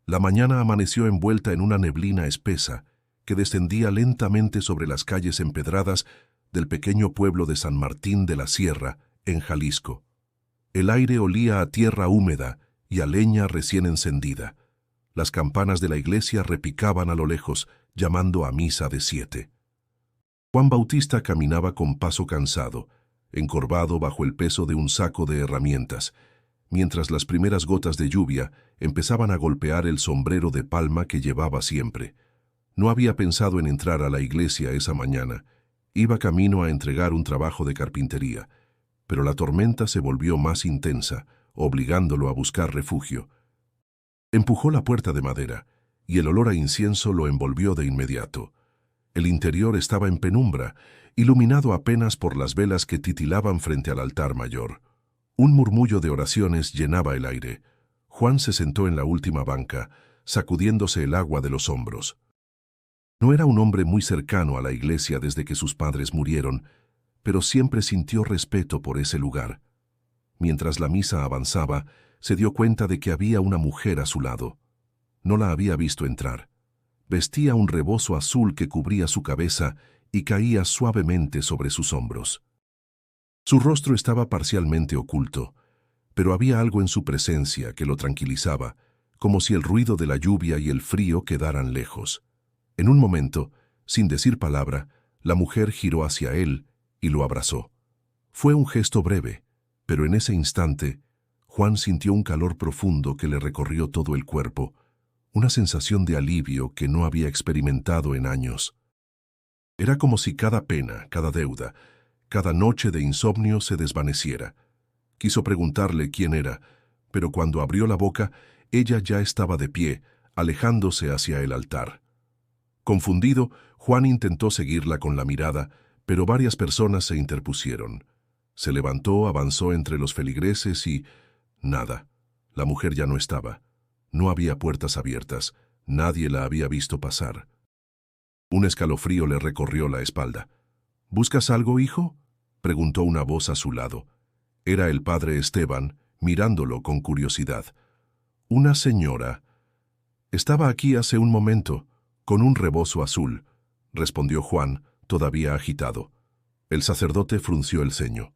La mañana amaneció envuelta en una neblina espesa que descendía lentamente sobre las calles empedradas del pequeño pueblo de San Martín de la Sierra, en Jalisco. El aire olía a tierra húmeda y a leña recién encendida. Las campanas de la iglesia repicaban a lo lejos, llamando a misa de 7. Juan Bautista caminaba con paso cansado, encorvado bajo el peso de un saco de herramientas, mientras las primeras gotas de lluvia empezaban a golpear el sombrero de palma que llevaba siempre. No había pensado en entrar a la iglesia esa mañana. Iba camino a entregar un trabajo de carpintería, pero la tormenta se volvió más intensa, obligándolo a buscar refugio. Empujó la puerta de madera, y el olor a incienso lo envolvió de inmediato. El interior estaba en penumbra, iluminado apenas por las velas que titilaban frente al altar mayor. Un murmullo de oraciones llenaba el aire. Juan se sentó en la última banca, sacudiéndose el agua de los hombros. No era un hombre muy cercano a la iglesia desde que sus padres murieron, pero siempre sintió respeto por ese lugar. Mientras la misa avanzaba, se dio cuenta de que había una mujer a su lado. No la había visto entrar. Vestía un rebozo azul que cubría su cabeza y caía suavemente sobre sus hombros. Su rostro estaba parcialmente oculto, pero había algo en su presencia que lo tranquilizaba, como si el ruido de la lluvia y el frío quedaran lejos. En un momento, sin decir palabra, la mujer giró hacia él y lo abrazó. Fue un gesto breve, pero en ese instante, Juan sintió un calor profundo que le recorrió todo el cuerpo, una sensación de alivio que no había experimentado en años. Era como si cada pena, cada deuda, cada noche de insomnio se desvaneciera. Quiso preguntarle quién era, pero cuando abrió la boca, ella ya estaba de pie, alejándose hacia el altar. Confundido, Juan intentó seguirla con la mirada, pero varias personas se interpusieron. Se levantó, avanzó entre los feligreses y... nada. La mujer ya no estaba. No había puertas abiertas. Nadie la había visto pasar. Un escalofrío le recorrió la espalda. ¿Buscas algo, hijo?, preguntó una voz a su lado. Era el padre Esteban, mirándolo con curiosidad. Una señora. Estaba aquí hace un momento, con un rebozo azul, respondió Juan, todavía agitado. El sacerdote frunció el ceño.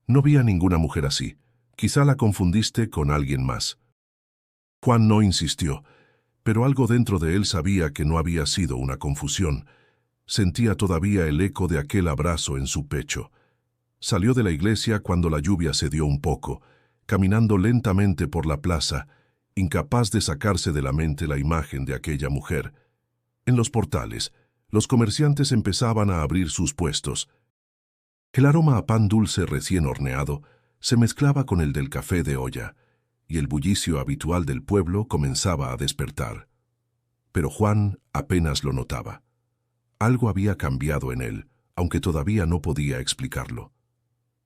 No vi a ninguna mujer así. Quizá la confundiste con alguien más. Juan no insistió, pero algo dentro de él sabía que no había sido una confusión. Sentía todavía el eco de aquel abrazo en su pecho. Salió de la iglesia cuando la lluvia cedió un poco, caminando lentamente por la plaza, incapaz de sacarse de la mente la imagen de aquella mujer. En los portales, los comerciantes empezaban a abrir sus puestos. El aroma a pan dulce recién horneado se mezclaba con el del café de olla, y el bullicio habitual del pueblo comenzaba a despertar. Pero Juan apenas lo notaba. Algo había cambiado en él, aunque todavía no podía explicarlo.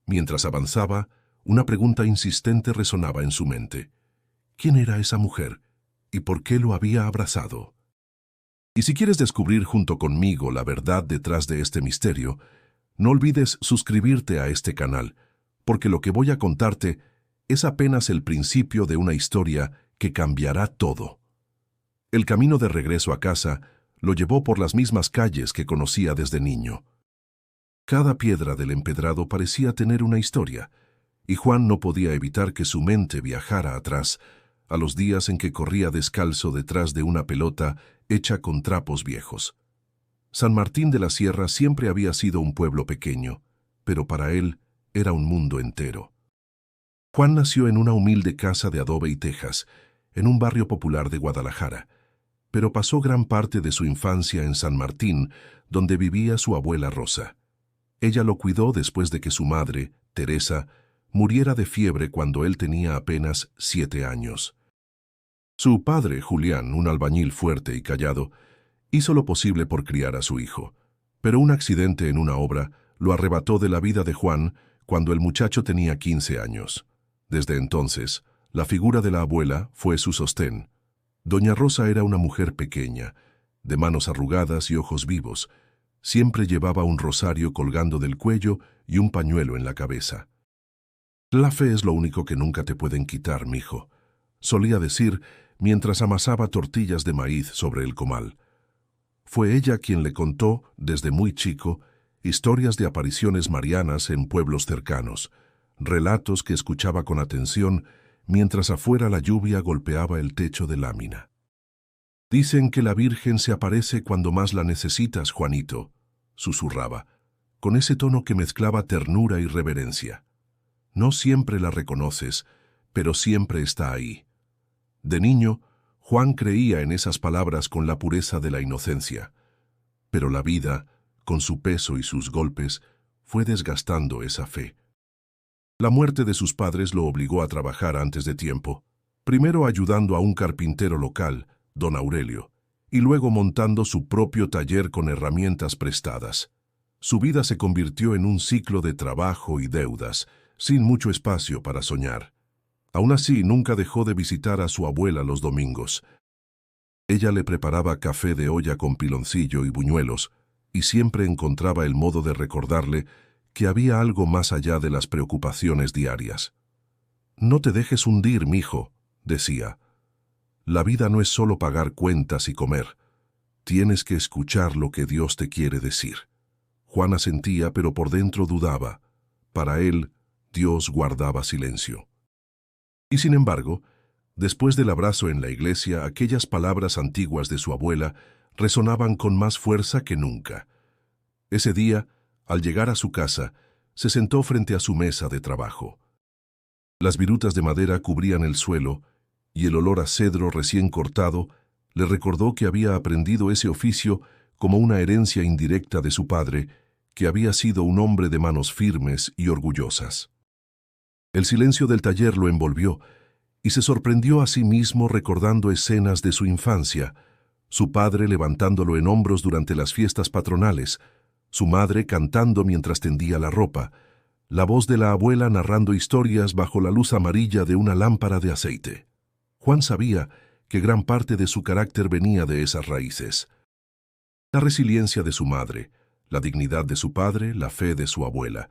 Mientras avanzaba, una pregunta insistente resonaba en su mente. ¿Quién era esa mujer? ¿Y por qué lo había abrazado? Y si quieres descubrir junto conmigo la verdad detrás de este misterio, no olvides suscribirte a este canal, porque lo que voy a contarte es apenas el principio de una historia que cambiará todo. El camino de regreso a casa lo llevó por las mismas calles que conocía desde niño. Cada piedra del empedrado parecía tener una historia, y Juan no podía evitar que su mente viajara atrás, a los días en que corría descalzo detrás de una pelota hecha con trapos viejos. San Martín de la Sierra siempre había sido un pueblo pequeño, pero para él era un mundo entero. Juan nació en una humilde casa de adobe y tejas, en un barrio popular de Guadalajara, pero pasó gran parte de su infancia en San Martín, donde vivía su abuela Rosa. Ella lo cuidó después de que su madre, Teresa, muriera de fiebre cuando él tenía apenas 7 años. Su padre, Julián, un albañil fuerte y callado, hizo lo posible por criar a su hijo, pero un accidente en una obra lo arrebató de la vida de Juan cuando el muchacho tenía 15 años. Desde entonces, la figura de la abuela fue su sostén. Doña Rosa era una mujer pequeña, de manos arrugadas y ojos vivos. Siempre llevaba un rosario colgando del cuello y un pañuelo en la cabeza. La fe es lo único que nunca te pueden quitar, mijo, solía decir, mientras amasaba tortillas de maíz sobre el comal. Fue ella quien le contó, desde muy chico, historias de apariciones marianas en pueblos cercanos, relatos que escuchaba con atención mientras afuera la lluvia golpeaba el techo de lámina. «Dicen que la Virgen se aparece cuando más la necesitas, Juanito», susurraba, con ese tono que mezclaba ternura y reverencia. «No siempre la reconoces, pero siempre está ahí». De niño, Juan creía en esas palabras con la pureza de la inocencia, pero la vida, con su peso y sus golpes, fue desgastando esa fe. La muerte de sus padres lo obligó a trabajar antes de tiempo, primero ayudando a un carpintero local, don Aurelio, y luego montando su propio taller con herramientas prestadas. Su vida se convirtió en un ciclo de trabajo y deudas, sin mucho espacio para soñar. Aún así, nunca dejó de visitar a su abuela los domingos. Ella le preparaba café de olla con piloncillo y buñuelos, y siempre encontraba el modo de recordarle que había algo más allá de las preocupaciones diarias. «No te dejes hundir, mijo», decía. «La vida no es solo pagar cuentas y comer. Tienes que escuchar lo que Dios te quiere decir». Juan asentía, pero por dentro dudaba. Para él, Dios guardaba silencio. Y sin embargo, después del abrazo en la iglesia, aquellas palabras antiguas de su abuela resonaban con más fuerza que nunca. Ese día, al llegar a su casa, se sentó frente a su mesa de trabajo. Las virutas de madera cubrían el suelo, y el olor a cedro recién cortado le recordó que había aprendido ese oficio como una herencia indirecta de su padre, que había sido un hombre de manos firmes y orgullosas. El silencio del taller lo envolvió, y se sorprendió a sí mismo recordando escenas de su infancia, su padre levantándolo en hombros durante las fiestas patronales, su madre cantando mientras tendía la ropa, la voz de la abuela narrando historias bajo la luz amarilla de una lámpara de aceite. Juan sabía que gran parte de su carácter venía de esas raíces. La resiliencia de su madre, la dignidad de su padre, la fe de su abuela.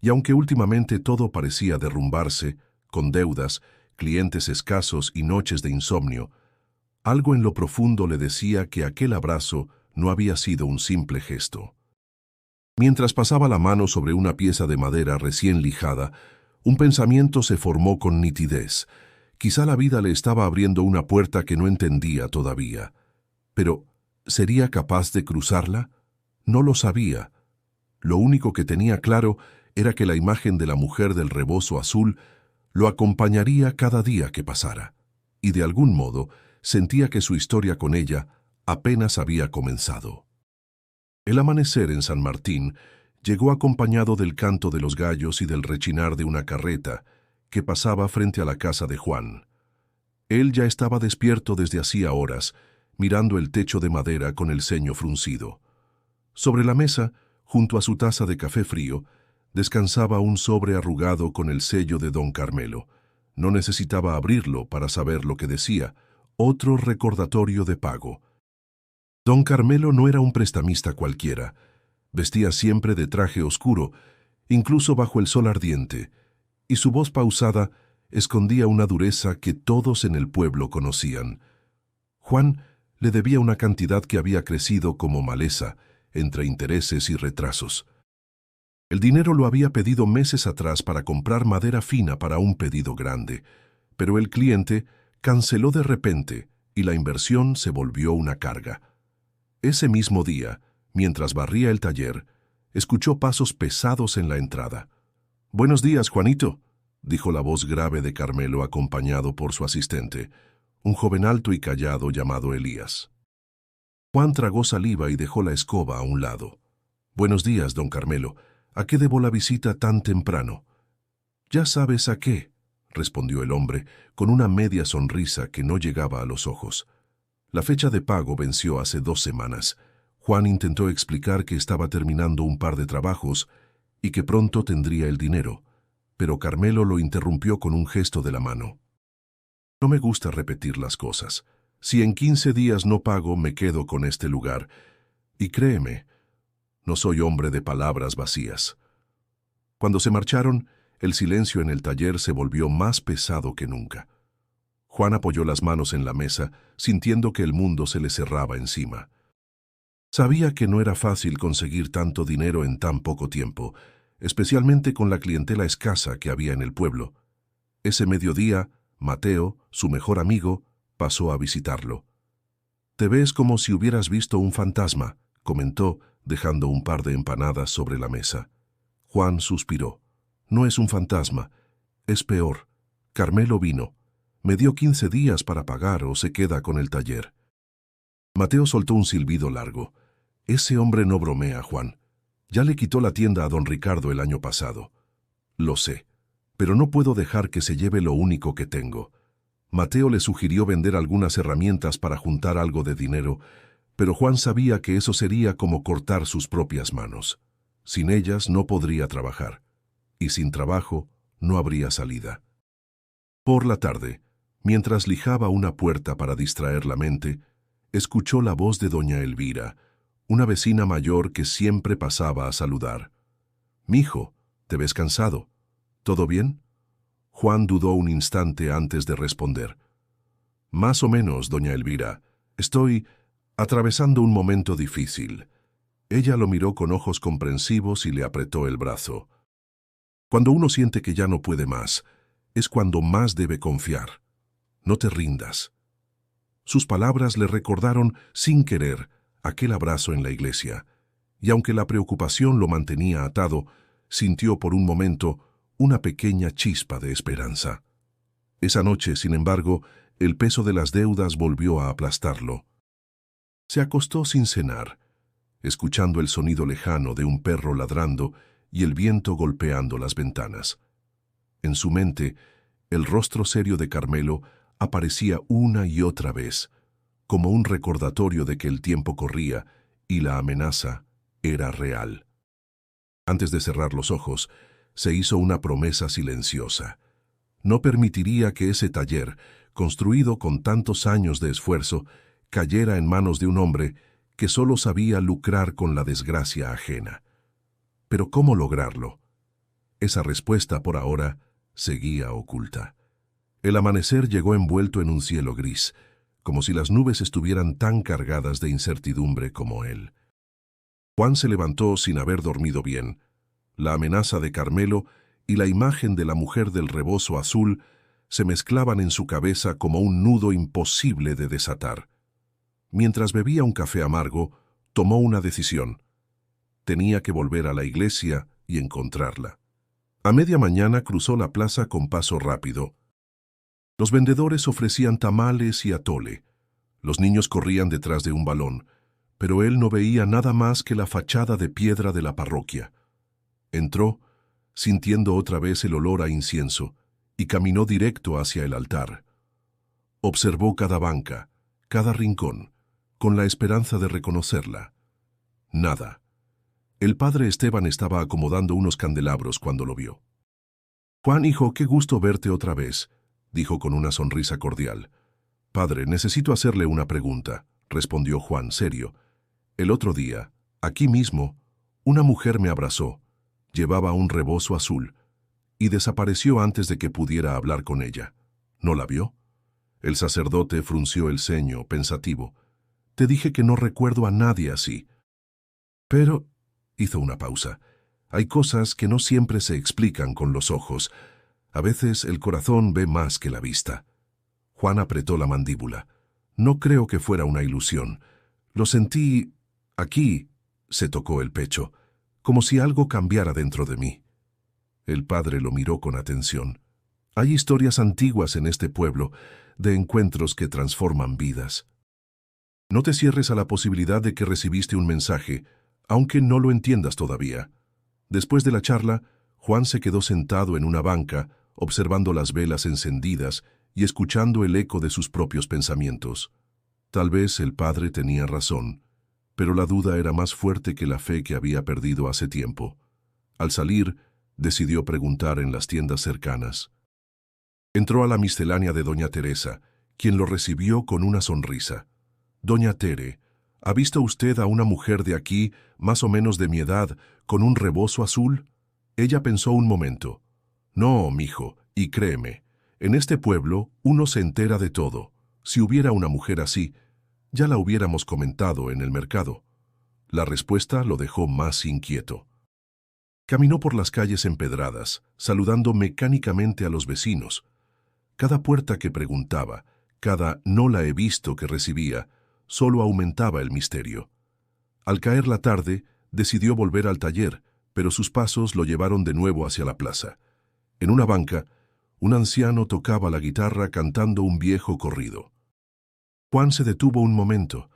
Y aunque últimamente todo parecía derrumbarse, con deudas, clientes escasos y noches de insomnio, algo en lo profundo le decía que aquel abrazo no había sido un simple gesto. Mientras pasaba la mano sobre una pieza de madera recién lijada, un pensamiento se formó con nitidez. Quizá la vida le estaba abriendo una puerta que no entendía todavía. Pero, ¿sería capaz de cruzarla? No lo sabía. Lo único que tenía claro era que la imagen de la mujer del rebozo azul lo acompañaría cada día que pasara, y de algún modo sentía que su historia con ella apenas había comenzado. El amanecer en San Martín llegó acompañado del canto de los gallos y del rechinar de una carreta que pasaba frente a la casa de Juan. Él ya estaba despierto desde hacía horas, mirando el techo de madera con el ceño fruncido. Sobre la mesa, junto a su taza de café frío, descansaba un sobre arrugado con el sello de don Carmelo. No necesitaba abrirlo para saber lo que decía, otro recordatorio de pago. Don Carmelo no era un prestamista cualquiera. Vestía siempre de traje oscuro, incluso bajo el sol ardiente, y su voz pausada escondía una dureza que todos en el pueblo conocían. Juan le debía una cantidad que había crecido como maleza, entre intereses y retrasos. El dinero lo había pedido meses atrás para comprar madera fina para un pedido grande, pero el cliente canceló de repente y la inversión se volvió una carga. Ese mismo día, mientras barría el taller, escuchó pasos pesados en la entrada. «Buenos días, Juanito», dijo la voz grave de Carmelo acompañado por su asistente, un joven alto y callado llamado Elías. Juan tragó saliva y dejó la escoba a un lado. «Buenos días, don Carmelo. ¿A qué debo la visita tan temprano?» «Ya sabes a qué», respondió el hombre, con una media sonrisa que no llegaba a los ojos. La fecha de pago venció hace 2 semanas. Juan intentó explicar que estaba terminando un par de trabajos y que pronto tendría el dinero, pero Carmelo lo interrumpió con un gesto de la mano. «No me gusta repetir las cosas. Si en 15 días no pago, me quedo con este lugar. Y créeme, no soy hombre de palabras vacías». Cuando se marcharon, el silencio en el taller se volvió más pesado que nunca. Juan apoyó las manos en la mesa, sintiendo que el mundo se le cerraba encima. Sabía que no era fácil conseguir tanto dinero en tan poco tiempo, especialmente con la clientela escasa que había en el pueblo. Ese mediodía, Mateo, su mejor amigo, pasó a visitarlo. «Te ves como si hubieras visto un fantasma», comentó, dejando un par de empanadas sobre la mesa. Juan suspiró. «No es un fantasma, es peor. Carmelo vino. Me dio 15 días para pagar o se queda con el taller». Mateo soltó un silbido largo. «Ese hombre no bromea, Juan. Ya le quitó la tienda a don Ricardo el año pasado». «Lo sé, pero no puedo dejar que se lleve lo único que tengo». Mateo le sugirió vender algunas herramientas para juntar algo de dinero, pero Juan sabía que eso sería como cortar sus propias manos. Sin ellas no podría trabajar, y sin trabajo no habría salida. Por la tarde, mientras lijaba una puerta para distraer la mente, escuchó la voz de doña Elvira, una vecina mayor que siempre pasaba a saludar. «Mijo, ¿te ves cansado? ¿Todo bien?» Juan dudó un instante antes de responder. «Más o menos, doña Elvira. Estoy atravesando un momento difícil». Ella lo miró con ojos comprensivos y le apretó el brazo. Cuando uno siente que ya no puede más, es cuando más debe confiar. No te rindas. Sus palabras le recordaron, sin querer, aquel abrazo en la iglesia, y aunque la preocupación lo mantenía atado, sintió por un momento una pequeña chispa de esperanza. Esa noche, sin embargo, el peso de las deudas volvió a aplastarlo. Se acostó sin cenar, escuchando el sonido lejano de un perro ladrando y el viento golpeando las ventanas. En su mente, el rostro serio de Carmelo aparecía una y otra vez, como un recordatorio de que el tiempo corría y la amenaza era real. Antes de cerrar los ojos, se hizo una promesa silenciosa. No permitiría que ese taller, construido con tantos años de esfuerzo, cayera en manos de un hombre que solo sabía lucrar con la desgracia ajena. Pero ¿cómo lograrlo? Esa respuesta, por ahora, seguía oculta. El amanecer llegó envuelto en un cielo gris, como si las nubes estuvieran tan cargadas de incertidumbre como él. Juan se levantó sin haber dormido bien. La amenaza de Carmelo y la imagen de la mujer del rebozo azul se mezclaban en su cabeza como un nudo imposible de desatar. Mientras bebía un café amargo, tomó una decisión. Tenía que volver a la iglesia y encontrarla. A media mañana cruzó la plaza con paso rápido. Los vendedores ofrecían tamales y atole. Los niños corrían detrás de un balón, pero él no veía nada más que la fachada de piedra de la parroquia. Entró, sintiendo otra vez el olor a incienso, y caminó directo hacia el altar. Observó cada banca, cada rincón, con la esperanza de reconocerla. Nada. El padre Esteban estaba acomodando unos candelabros cuando lo vio. «Juan, hijo, qué gusto verte otra vez», dijo con una sonrisa cordial. «Padre, necesito hacerle una pregunta», respondió Juan, serio. «El otro día, aquí mismo, una mujer me abrazó. Llevaba un rebozo azul y desapareció antes de que pudiera hablar con ella. ¿No la vio?» El sacerdote frunció el ceño, pensativo. «Te dije que no recuerdo a nadie así». «Pero», hizo una pausa, «hay cosas que no siempre se explican con los ojos. A veces el corazón ve más que la vista». Juan apretó la mandíbula. «No creo que fuera una ilusión. Lo sentí aquí», se tocó el pecho, «como si algo cambiara dentro de mí». El padre lo miró con atención. «Hay historias antiguas en este pueblo, de encuentros que transforman vidas. No te cierres a la posibilidad de que recibiste un mensaje, aunque no lo entiendas todavía». Después de la charla, Juan se quedó sentado en una banca, observando las velas encendidas y escuchando el eco de sus propios pensamientos. Tal vez el padre tenía razón, pero la duda era más fuerte que la fe que había perdido hace tiempo. Al salir, decidió preguntar en las tiendas cercanas. Entró a la miscelánea de doña Teresa, quien lo recibió con una sonrisa. «Doña Tere, ¿ha visto usted a una mujer de aquí, más o menos de mi edad, con un rebozo azul?» Ella pensó un momento. «No, mijo, y créeme, En este pueblo, uno se entera de todo. Si hubiera una mujer así, ya la hubiéramos comentado en el mercado. La respuesta lo dejó más inquieto. Caminó por las calles empedradas, saludando mecánicamente a los vecinos. Cada puerta que preguntaba, cada "no la he visto" que recibía, solo aumentaba el misterio. Al caer la tarde, decidió volver al taller, pero sus pasos lo llevaron de nuevo hacia la plaza. En una banca, un anciano tocaba la guitarra cantando un viejo corrido. Juan se detuvo un momento.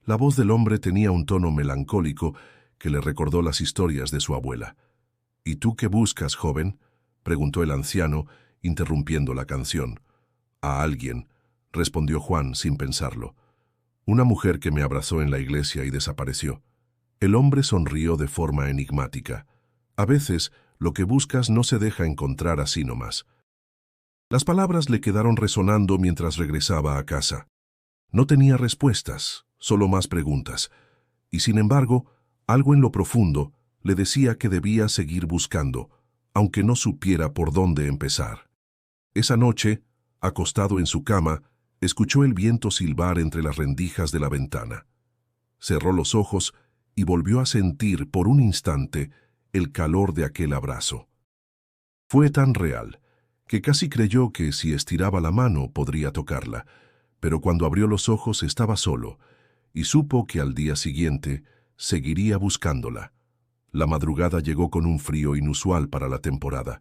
La voz del hombre tenía un tono melancólico que le recordó las historias de su abuela. «¿Y tú qué buscas, joven?», preguntó el anciano, interrumpiendo la canción. «A alguien», respondió Juan sin pensarlo. «Una mujer que me abrazó en la iglesia y desapareció». El hombre sonrió de forma enigmática. «A veces, lo que buscas no se deja encontrar así nomás». Las palabras le quedaron resonando mientras regresaba a casa. No tenía respuestas, solo más preguntas. Y sin embargo, algo en lo profundo le decía que debía seguir buscando, aunque no supiera por dónde empezar. Esa noche, acostado en su cama, escuchó el viento silbar entre las rendijas de la ventana. Cerró los ojos y volvió a sentir por un instante el calor de aquel abrazo. Fue tan real que casi creyó que si estiraba la mano podría tocarla, pero cuando abrió los ojos estaba solo y supo que al día siguiente seguiría buscándola. La madrugada llegó con un frío inusual para la temporada.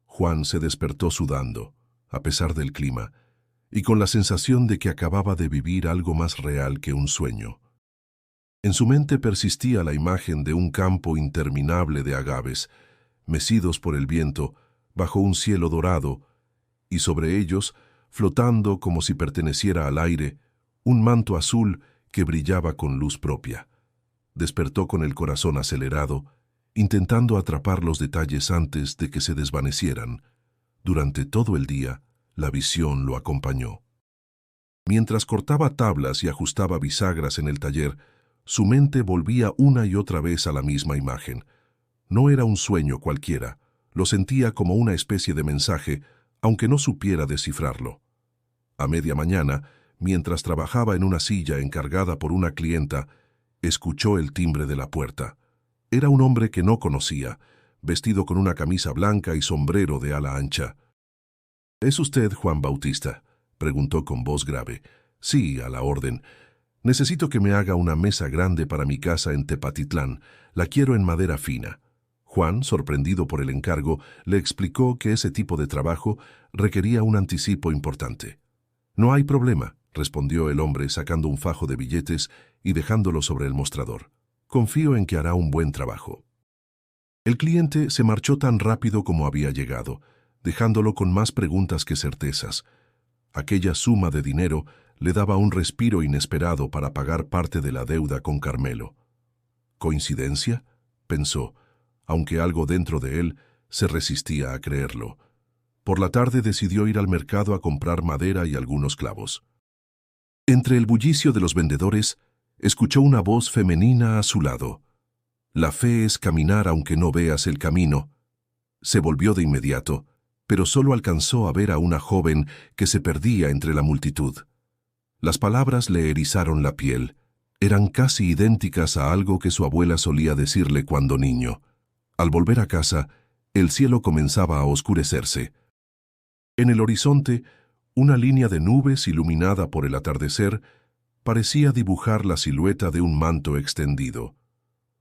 Juan se despertó sudando, a pesar del clima, y con la sensación de que acababa de vivir algo más real que un sueño. En su mente persistía la imagen de un campo interminable de agaves, mecidos por el viento, bajo un cielo dorado, y sobre ellos, flotando como si perteneciera al aire, un manto azul que brillaba con luz propia. Despertó con el corazón acelerado, intentando atrapar los detalles antes de que se desvanecieran. Durante todo el día, la visión lo acompañó. Mientras cortaba tablas y ajustaba bisagras en el taller, su mente volvía una y otra vez a la misma imagen. No era un sueño cualquiera, lo sentía como una especie de mensaje, aunque no supiera descifrarlo. A media mañana, mientras trabajaba en una silla encargada por una clienta, escuchó el timbre de la puerta. Era un hombre que no conocía, vestido con una camisa blanca y sombrero de ala ancha. «¿Es usted Juan Bautista?», preguntó con voz grave. «Sí, a la orden. Necesito que me haga una mesa grande para mi casa en Tepatitlán. La quiero en madera fina». Juan, sorprendido por el encargo, le explicó que ese tipo de trabajo requería un anticipo importante. «No hay problema», respondió el hombre sacando un fajo de billetes y dejándolo sobre el mostrador. «Confío en que hará un buen trabajo». El cliente se marchó tan rápido como había llegado, dejándolo con más preguntas que certezas. Aquella suma de dinero le daba un respiro inesperado para pagar parte de la deuda con Carmelo. ¿Coincidencia?, pensó, aunque algo dentro de él se resistía a creerlo. Por la tarde decidió ir al mercado a comprar madera y algunos clavos. Entre el bullicio de los vendedores, escuchó una voz femenina a su lado. «La fe es caminar aunque no veas el camino». Se volvió de inmediato, pero solo alcanzó a ver a una joven que se perdía entre la multitud. Las palabras le erizaron la piel. Eran casi idénticas a algo que su abuela solía decirle cuando niño. Al volver a casa, el cielo comenzaba a oscurecerse. En el horizonte, una línea de nubes iluminada por el atardecer parecía dibujar la silueta de un manto extendido.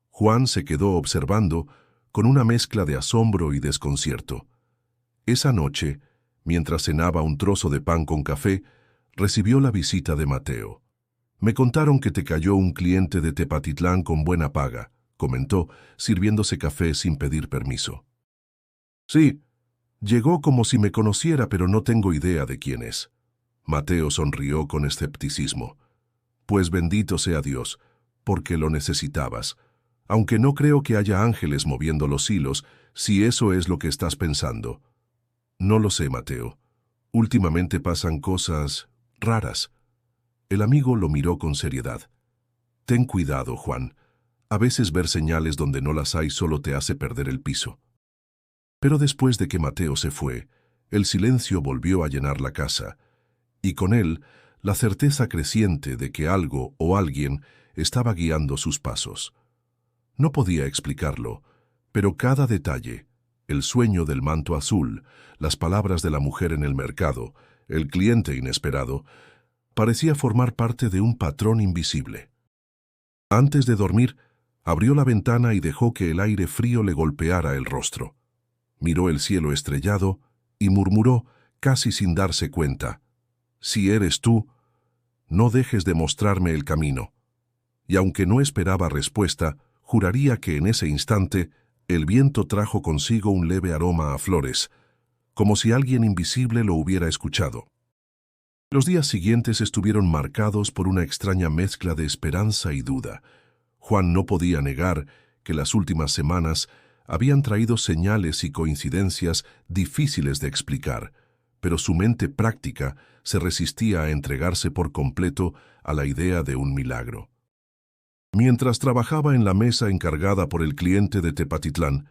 Juan se quedó observando con una mezcla de asombro y desconcierto. Esa noche, mientras cenaba un trozo de pan con café, recibió la visita de Mateo. «Me contaron que te cayó un cliente de Tepatitlán con buena paga», comentó, sirviéndose café sin pedir permiso. «Sí, llegó como si me conociera, pero no tengo idea de quién es». Mateo sonrió con escepticismo. «Pues bendito sea Dios, porque lo necesitabas. Aunque no creo que haya ángeles moviendo los hilos, si eso es lo que estás pensando». «No lo sé, Mateo. Últimamente pasan cosas raras». El amigo lo miró con seriedad. «Ten cuidado, Juan. A veces ver señales donde no las hay solo te hace perder el piso». Pero después de que Mateo se fue, El silencio volvió a llenar la casa, y con él la certeza creciente de que algo o alguien estaba guiando sus pasos. No podía explicarlo, pero cada detalle, el sueño del manto azul, las palabras de la mujer en el mercado, el cliente inesperado, parecía formar parte de un patrón invisible. Antes de dormir, abrió la ventana y dejó que el aire frío le golpeara el rostro. Miró el cielo estrellado y murmuró, casi sin darse cuenta: «Si eres tú, no dejes de mostrarme el camino». Y aunque no esperaba respuesta, juraría que en ese instante el viento trajo consigo un leve aroma a flores, como si alguien invisible lo hubiera escuchado. Los días siguientes estuvieron marcados por una extraña mezcla de esperanza y duda. Juan no podía negar que las últimas semanas habían traído señales y coincidencias difíciles de explicar, pero su mente práctica se resistía a entregarse por completo a la idea de un milagro. Mientras trabajaba en la mesa encargada por el cliente de Tepatitlán,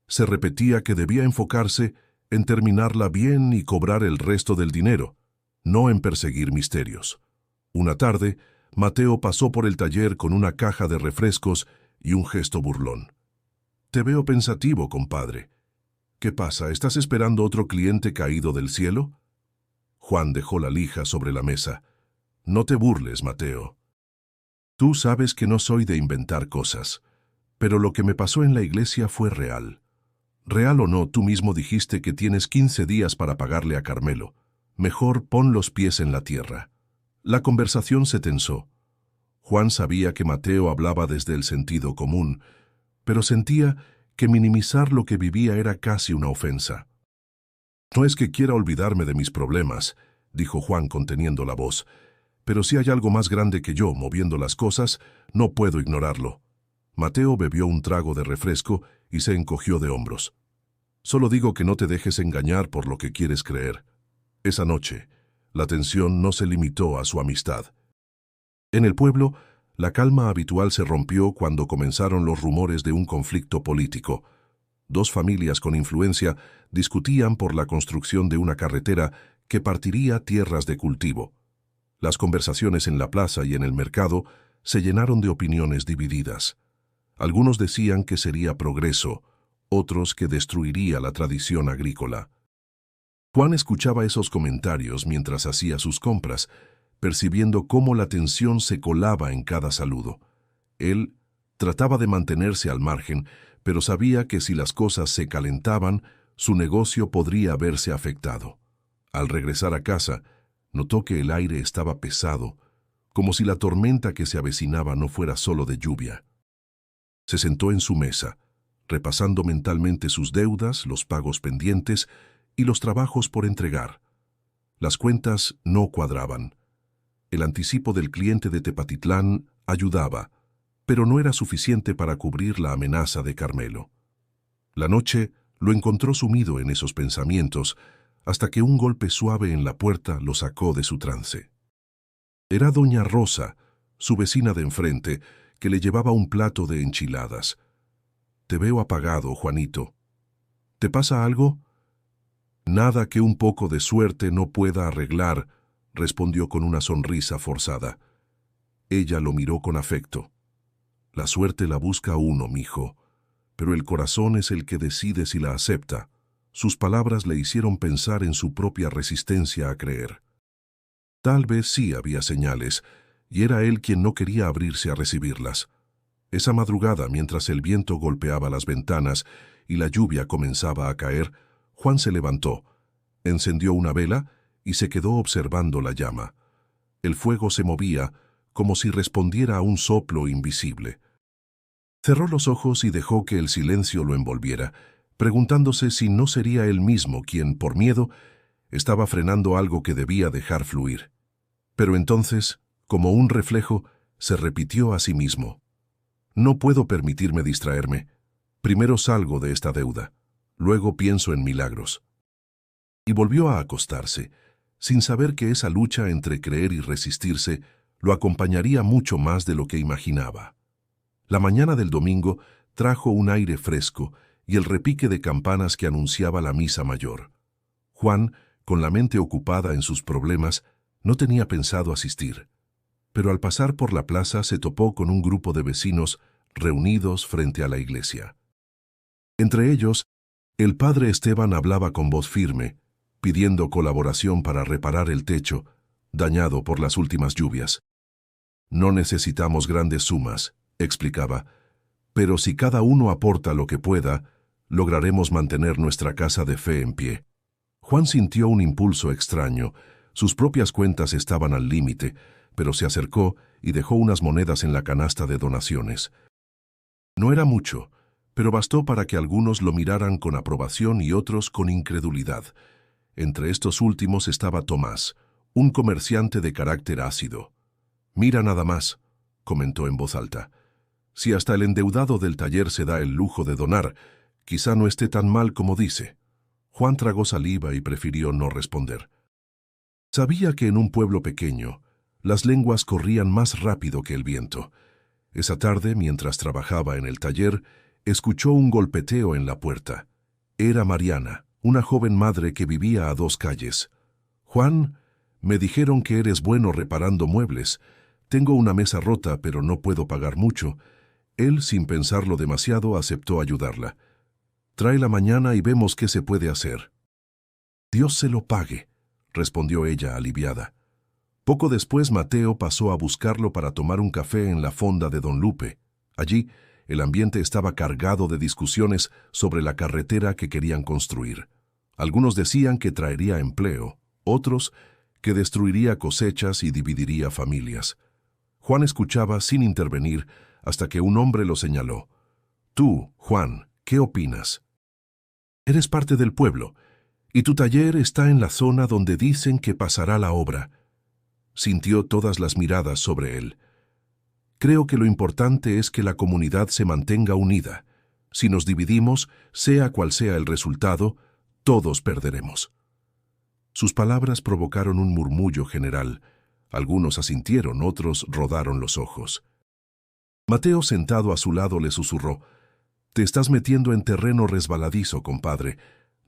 se repetía que debía enfocarse en terminarla bien y cobrar el resto del dinero, no en perseguir misterios. Una tarde, Mateo pasó por el taller con una caja de refrescos y un gesto burlón. «Te veo pensativo, compadre. ¿Qué pasa? ¿Estás esperando otro cliente caído del cielo?» Juan dejó la lija sobre la mesa. «No te burles, Mateo. Tú sabes que no soy de inventar cosas, pero lo que me pasó en la iglesia fue real. Real o no, tú mismo dijiste que tienes 15 días para pagarle a Carmelo. Mejor pon los pies en la tierra». La conversación se tensó. Juan sabía que Mateo hablaba desde el sentido común, pero sentía que minimizar lo que vivía era casi una ofensa. «No es que quiera olvidarme de mis problemas», dijo Juan conteniendo la voz, «pero si hay algo más grande que yo moviendo las cosas, no puedo ignorarlo». Mateo bebió un trago de refresco y se encogió de hombros. «Solo digo que no te dejes engañar por lo que quieres creer». Esa noche, la tensión no se limitó a su amistad. En el pueblo, la calma habitual se rompió cuando comenzaron los rumores de un conflicto político. Dos familias con influencia discutían por la construcción de una carretera que partiría tierras de cultivo. Las conversaciones en la plaza y en el mercado se llenaron de opiniones divididas. Algunos decían que sería progreso, otros que destruiría la tradición agrícola. Juan escuchaba esos comentarios mientras hacía sus compras, percibiendo cómo la tensión se colaba en cada saludo. Él trataba de mantenerse al margen, pero sabía que si las cosas se calentaban, su negocio podría verse afectado. Al regresar a casa, notó que el aire estaba pesado, como si la tormenta que se avecinaba no fuera solo de lluvia. Se sentó en su mesa, repasando mentalmente sus deudas, los pagos pendientes y los trabajos por entregar. Las cuentas no cuadraban. El anticipo del cliente de Tepatitlán ayudaba, pero no era suficiente para cubrir la amenaza de Carmelo. La noche lo encontró sumido en esos pensamientos, hasta que un golpe suave en la puerta lo sacó de su trance. Era doña Rosa, su vecina de enfrente, que le llevaba un plato de enchiladas. «Te veo apagado, Juanito. ¿Te pasa algo?» «Nada que un poco de suerte no pueda arreglar», respondió con una sonrisa forzada. Ella lo miró con afecto. «La suerte la busca uno, mijo, pero el corazón es el que decide si la acepta». Sus palabras le hicieron pensar en su propia resistencia a creer. Tal vez sí había señales, y era él quien no quería abrirse a recibirlas. Esa madrugada, mientras el viento golpeaba las ventanas y la lluvia comenzaba a caer, Juan se levantó, encendió una vela y se quedó observando la llama. El fuego se movía como si respondiera a un soplo invisible. Cerró los ojos y dejó que el silencio lo envolviera, preguntándose si no sería él mismo quien, por miedo, estaba frenando algo que debía dejar fluir. Pero entonces, como un reflejo, se repitió a sí mismo: «No puedo permitirme distraerme. Primero salgo de esta deuda, luego pienso en milagros». Y volvió a acostarse, sin saber que esa lucha entre creer y resistirse lo acompañaría mucho más de lo que imaginaba. La mañana del domingo trajo un aire fresco y el repique de campanas que anunciaba la misa mayor. Juan, con la mente ocupada en sus problemas, no tenía pensado asistir. Pero al pasar por la plaza se topó con un grupo de vecinos reunidos frente a la iglesia. Entre ellos, el padre Esteban hablaba con voz firme, pidiendo colaboración para reparar el techo, dañado por las últimas lluvias. No necesitamos grandes sumas, explicaba, pero si cada uno aporta lo que pueda, lograremos mantener nuestra casa de fe en pie. Juan sintió un impulso extraño. Sus propias cuentas estaban al límite, pero se acercó y dejó unas monedas en la canasta de donaciones. No era mucho, pero bastó para que algunos lo miraran con aprobación y otros con incredulidad. Entre estos últimos estaba Tomás, un comerciante de carácter ácido. «Mira nada más», comentó en voz alta. «Si hasta el endeudado del taller se da el lujo de donar, quizá no esté tan mal como dice». Juan tragó saliva y prefirió no responder. Sabía que en un pueblo pequeño, las lenguas corrían más rápido que el viento. Esa tarde, mientras trabajaba en el taller, escuchó un golpeteo en la puerta. Era Mariana, una joven madre que vivía a 2 calles. «Juan, me dijeron que eres bueno reparando muebles. Tengo una mesa rota, pero no puedo pagar mucho». Él, sin pensarlo demasiado, aceptó ayudarla. «Tráela mañana y vemos qué se puede hacer». «Dios se lo pague», respondió ella aliviada. Poco después Mateo pasó a buscarlo para tomar un café en la fonda de Don Lupe. Allí, el ambiente estaba cargado de discusiones sobre la carretera que querían construir. Algunos decían que traería empleo, otros que destruiría cosechas y dividiría familias. Juan escuchaba sin intervenir hasta que un hombre lo señaló. «Tú, Juan, ¿qué opinas? Eres parte del pueblo, y tu taller está en la zona donde dicen que pasará la obra». Sintió todas las miradas sobre él. «Creo que lo importante es que la comunidad se mantenga unida. Si nos dividimos, sea cual sea el resultado, todos perderemos». Sus palabras provocaron un murmullo general. Algunos asintieron, otros rodaron los ojos. Mateo, sentado a su lado, le susurró: «Te estás metiendo en terreno resbaladizo, compadre».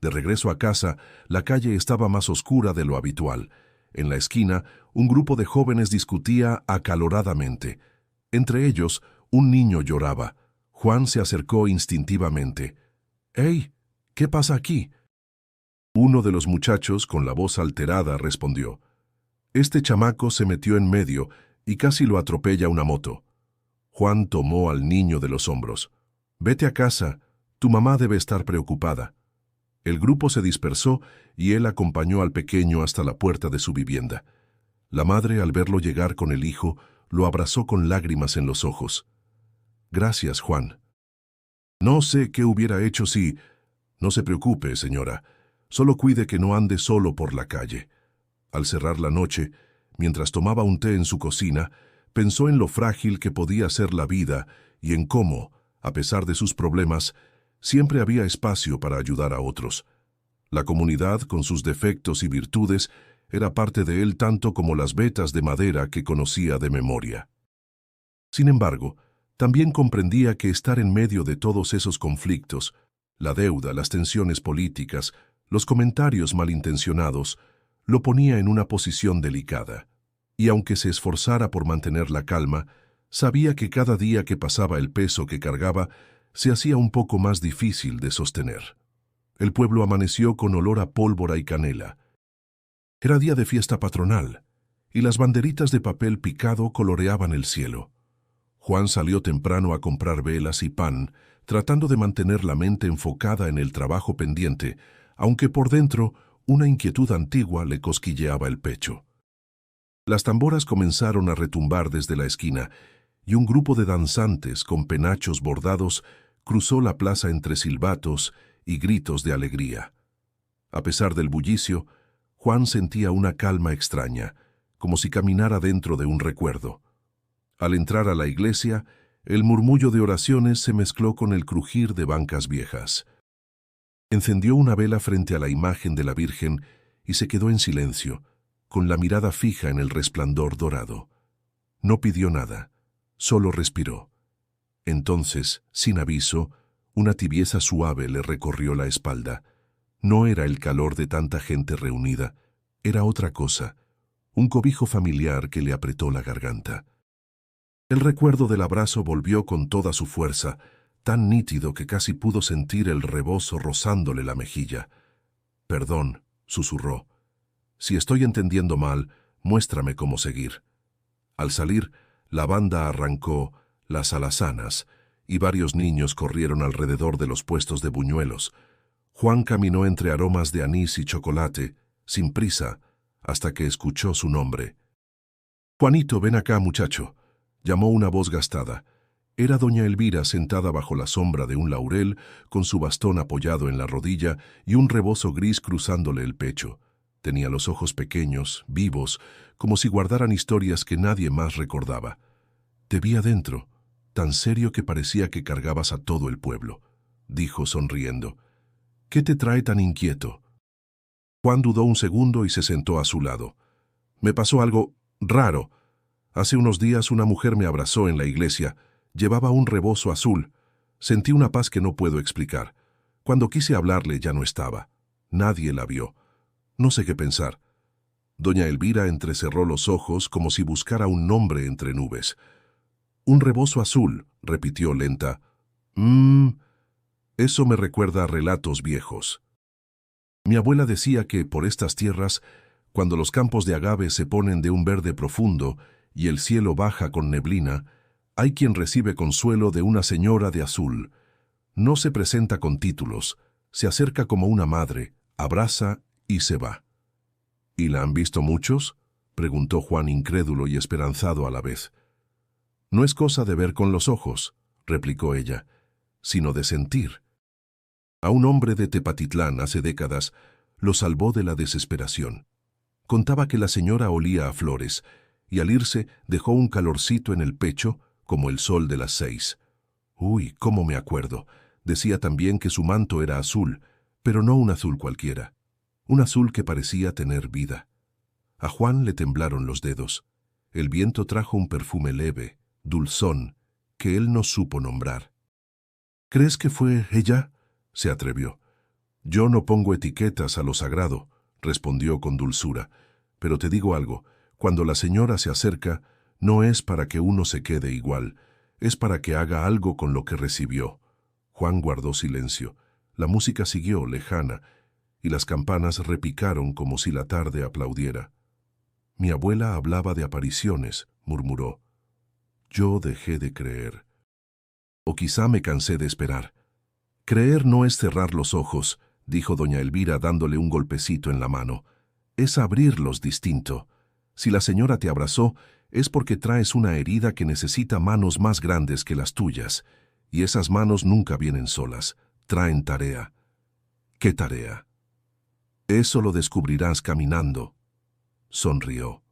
De regreso a casa, la calle estaba más oscura de lo habitual. En la esquina, un grupo de jóvenes discutía acaloradamente. Entre ellos, un niño lloraba. Juan se acercó instintivamente. «¡Hey! ¿Qué pasa aquí?». Uno de los muchachos, con la voz alterada, respondió: «Este chamaco se metió en medio y casi lo atropella una moto». Juan tomó al niño de los hombros. «Vete a casa, tu mamá debe estar preocupada». El grupo se dispersó y él acompañó al pequeño hasta la puerta de su vivienda. La madre, al verlo llegar con el hijo, lo abrazó con lágrimas en los ojos. «Gracias, Juan. No sé qué hubiera hecho si...». «No se preocupe, señora. Solo cuide que no ande solo por la calle». Al cerrar la noche, mientras tomaba un té en su cocina, pensó en lo frágil que podía ser la vida y en cómo, a pesar de sus problemas, siempre había espacio para ayudar a otros. La comunidad, con sus defectos y virtudes, era parte de él tanto como las vetas de madera que conocía de memoria. Sin embargo, también comprendía que estar en medio de todos esos conflictos, la deuda, las tensiones políticas, los comentarios malintencionados, lo ponía en una posición delicada. Y aunque se esforzara por mantener la calma, sabía que cada día que pasaba el peso que cargaba se hacía un poco más difícil de sostener. El pueblo amaneció con olor a pólvora y canela. Era día de fiesta patronal, y las banderitas de papel picado coloreaban el cielo. Juan salió temprano a comprar velas y pan, tratando de mantener la mente enfocada en el trabajo pendiente, aunque por dentro una inquietud antigua le cosquilleaba el pecho. Las tamboras comenzaron a retumbar desde la esquina, y un grupo de danzantes con penachos bordados cruzó la plaza entre silbatos y gritos de alegría. A pesar del bullicio, Juan sentía una calma extraña, como si caminara dentro de un recuerdo. Al entrar a la iglesia, el murmullo de oraciones se mezcló con el crujir de bancas viejas. Encendió una vela frente a la imagen de la Virgen y se quedó en silencio, con la mirada fija en el resplandor dorado. No pidió nada, solo respiró. Entonces, sin aviso, una tibieza suave le recorrió la espalda. No era el calor de tanta gente reunida, era otra cosa, un cobijo familiar que le apretó la garganta. El recuerdo del abrazo volvió con toda su fuerza, tan nítido que casi pudo sentir el rebozo rozándole la mejilla. «Perdón», susurró. «Si estoy entendiendo mal, muéstrame cómo seguir». Al salir, la banda arrancó Las Alazanas y varios niños corrieron alrededor de los puestos de buñuelos. Juan caminó entre aromas de anís y chocolate, sin prisa, hasta que escuchó su nombre. «Juanito, ven acá, muchacho», llamó una voz gastada. Era doña Elvira sentada bajo la sombra de un laurel, con su bastón apoyado en la rodilla y un rebozo gris cruzándole el pecho. Tenía los ojos pequeños, vivos, como si guardaran historias que nadie más recordaba. «Te vi adentro, tan serio que parecía que cargabas a todo el pueblo», dijo sonriendo. «¿Qué te trae tan inquieto?» Juan dudó un segundo y se sentó a su lado. «Me pasó algo raro. Hace unos días una mujer me abrazó en la iglesia. Llevaba un rebozo azul. Sentí una paz que no puedo explicar. Cuando quise hablarle ya no estaba. Nadie la vio. No sé qué pensar». Doña Elvira entrecerró los ojos como si buscara un nombre entre nubes. «Un rebozo azul», repitió lenta. Eso me recuerda a relatos viejos. Mi abuela decía que por estas tierras, cuando los campos de agave se ponen de un verde profundo y el cielo baja con neblina, hay quien recibe consuelo de una señora de azul. No se presenta con títulos, se acerca como una madre, abraza y se va. «¿Y la han visto muchos?», preguntó Juan incrédulo y esperanzado a la vez. «No es cosa de ver con los ojos», replicó ella, «sino de sentir». A un hombre de Tepatitlán hace décadas lo salvó de la desesperación. Contaba que la señora olía a flores y al irse dejó un calorcito en el pecho como el sol de las 6. «Uy, cómo me acuerdo». Decía también que su manto era azul, pero no un azul cualquiera. Un azul que parecía tener vida. A Juan le temblaron los dedos. El viento trajo un perfume leve, dulzón, que él no supo nombrar. «¿Crees que fue ella?», se atrevió. «Yo no pongo etiquetas a lo sagrado», respondió con dulzura. «Pero te digo algo, cuando la señora se acerca, no es para que uno se quede igual, es para que haga algo con lo que recibió». Juan guardó silencio. La música siguió, lejana, y las campanas repicaron como si la tarde aplaudiera. «Mi abuela hablaba de apariciones», murmuró. «Yo dejé de creer. O quizá me cansé de esperar». «Creer no es cerrar los ojos», dijo doña Elvira dándole un golpecito en la mano. «Es abrirlos distinto. Si la señora te abrazó, es porque traes una herida que necesita manos más grandes que las tuyas, y esas manos nunca vienen solas, traen tarea». «¿Qué tarea?». «Eso lo descubrirás caminando». Sonrió.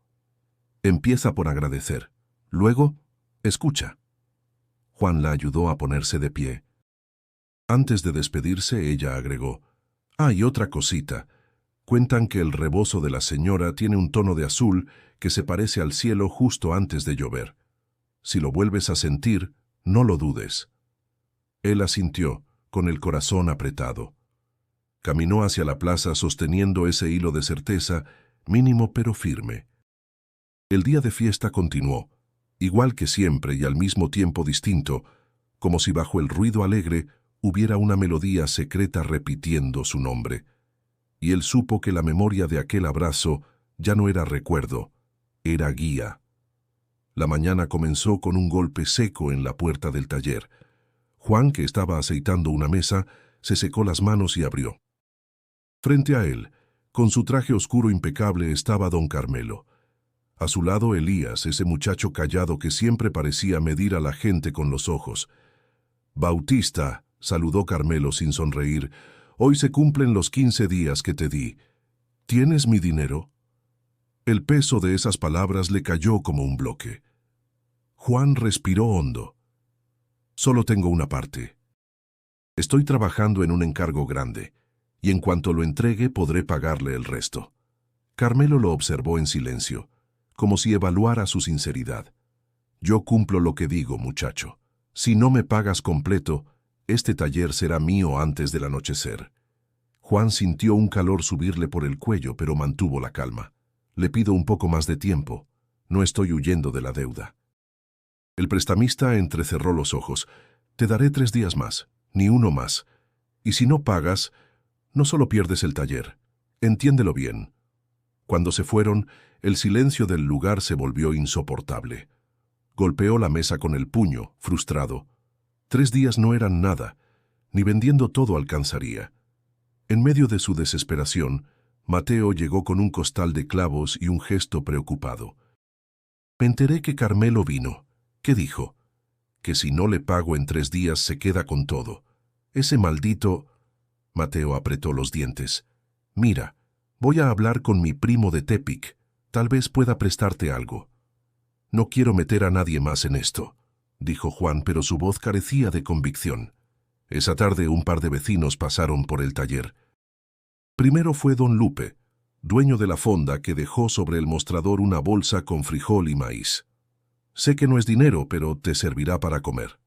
«Empieza por agradecer. Luego, escucha». Juan la ayudó a ponerse de pie. Antes de despedirse, ella agregó: «Y otra cosita. Cuentan que el rebozo de la señora tiene un tono de azul que se parece al cielo justo antes de llover. Si lo vuelves a sentir, no lo dudes». Él asintió, con el corazón apretado. Caminó hacia la plaza sosteniendo ese hilo de certeza, mínimo pero firme. El día de fiesta continuó, igual que siempre y al mismo tiempo distinto, como si bajo el ruido alegre hubiera una melodía secreta repitiendo su nombre. Y él supo que la memoria de aquel abrazo ya no era recuerdo, era guía. La mañana comenzó con un golpe seco en la puerta del taller. Juan, que estaba aceitando una mesa, se secó las manos y abrió. Frente a él, con su traje oscuro impecable, estaba don Carmelo. A su lado Elías, ese muchacho callado que siempre parecía medir a la gente con los ojos. «Bautista», saludó Carmelo sin sonreír, «hoy se cumplen los 15 días que te di. ¿Tienes mi dinero?». El peso de esas palabras le cayó como un bloque. Juan respiró hondo. «Solo tengo una parte. Estoy trabajando en un encargo grande, y en cuanto lo entregue podré pagarle el resto». Carmelo lo observó en silencio, como si evaluara su sinceridad. «Yo cumplo lo que digo, muchacho. Si no me pagas completo, este taller será mío antes del anochecer». Juan sintió un calor subirle por el cuello, pero mantuvo la calma. Le pido un poco más de tiempo. No estoy huyendo de la deuda. El prestamista entrecerró los ojos. Te daré 3 días más, ni uno más. Y si no pagas, no solo pierdes el taller. Entiéndelo bien. Cuando se fueron, el silencio del lugar se volvió insoportable. Golpeó la mesa con el puño, frustrado. 3 días no eran nada, ni vendiendo todo alcanzaría. En medio de su desesperación, Mateo llegó con un costal de clavos y un gesto preocupado. Me enteré que Carmelo vino. ¿Qué dijo? Que si no le pago en 3 días se queda con todo. Ese maldito... Mateo apretó los dientes. Mira, voy a hablar con mi primo de Tepic. Tal vez pueda prestarte algo. No quiero meter a nadie más en esto, dijo Juan, pero su voz carecía de convicción. Esa tarde un par de vecinos pasaron por el taller. Primero fue don Lupe, dueño de la fonda, que dejó sobre el mostrador una bolsa con frijol y maíz. Sé que no es dinero, pero te servirá para comer.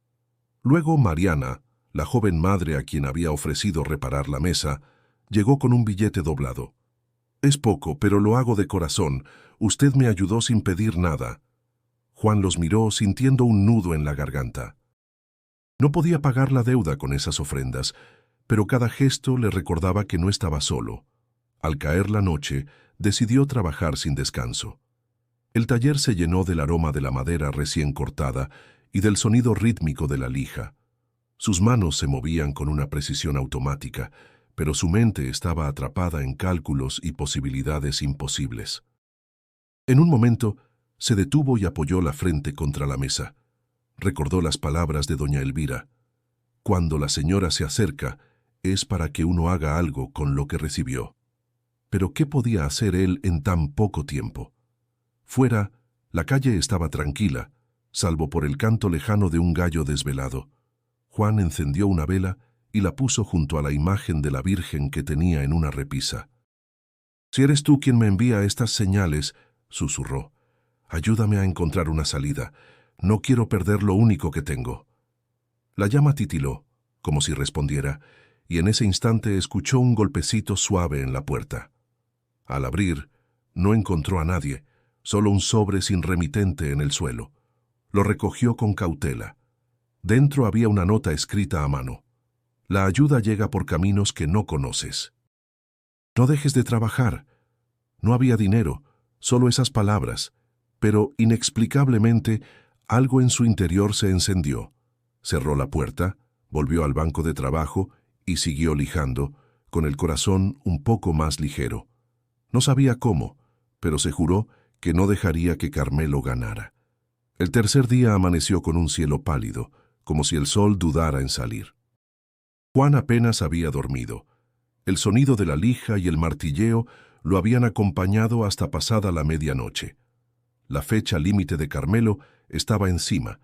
Luego Mariana, la joven madre a quien había ofrecido reparar la mesa, llegó con un billete doblado. Es poco, pero lo hago de corazón. Usted me ayudó sin pedir nada. Juan los miró sintiendo un nudo en la garganta. No podía pagar la deuda con esas ofrendas, pero cada gesto le recordaba que no estaba solo. Al caer la noche, decidió trabajar sin descanso. El taller se llenó del aroma de la madera recién cortada y del sonido rítmico de la lija. Sus manos se movían con una precisión automática, pero su mente estaba atrapada en cálculos y posibilidades imposibles. En un momento, se detuvo y apoyó la frente contra la mesa. Recordó las palabras de doña Elvira. Cuando la señora se acerca, es para que uno haga algo con lo que recibió. Pero ¿qué podía hacer él en tan poco tiempo? Fuera, la calle estaba tranquila, salvo por el canto lejano de un gallo desvelado. Juan encendió una vela y la puso junto a la imagen de la Virgen que tenía en una repisa. «Si eres tú quien me envía estas señales», susurró, «ayúdame a encontrar una salida. No quiero perder lo único que tengo». La llama titiló, como si respondiera, y en ese instante escuchó un golpecito suave en la puerta. Al abrir, no encontró a nadie, solo un sobre sin remitente en el suelo. Lo recogió con cautela. Dentro había una nota escrita a mano. La ayuda llega por caminos que no conoces. No dejes de trabajar. No había dinero, solo esas palabras, pero inexplicablemente algo en su interior se encendió. Cerró la puerta, volvió al banco de trabajo y siguió lijando, con el corazón un poco más ligero. No sabía cómo, pero se juró que no dejaría que Carmelo ganara. El tercer día amaneció con un cielo pálido, como si el sol dudara en salir. Juan apenas había dormido. El sonido de la lija y el martilleo lo habían acompañado hasta pasada la medianoche. La fecha límite de Carmelo estaba encima,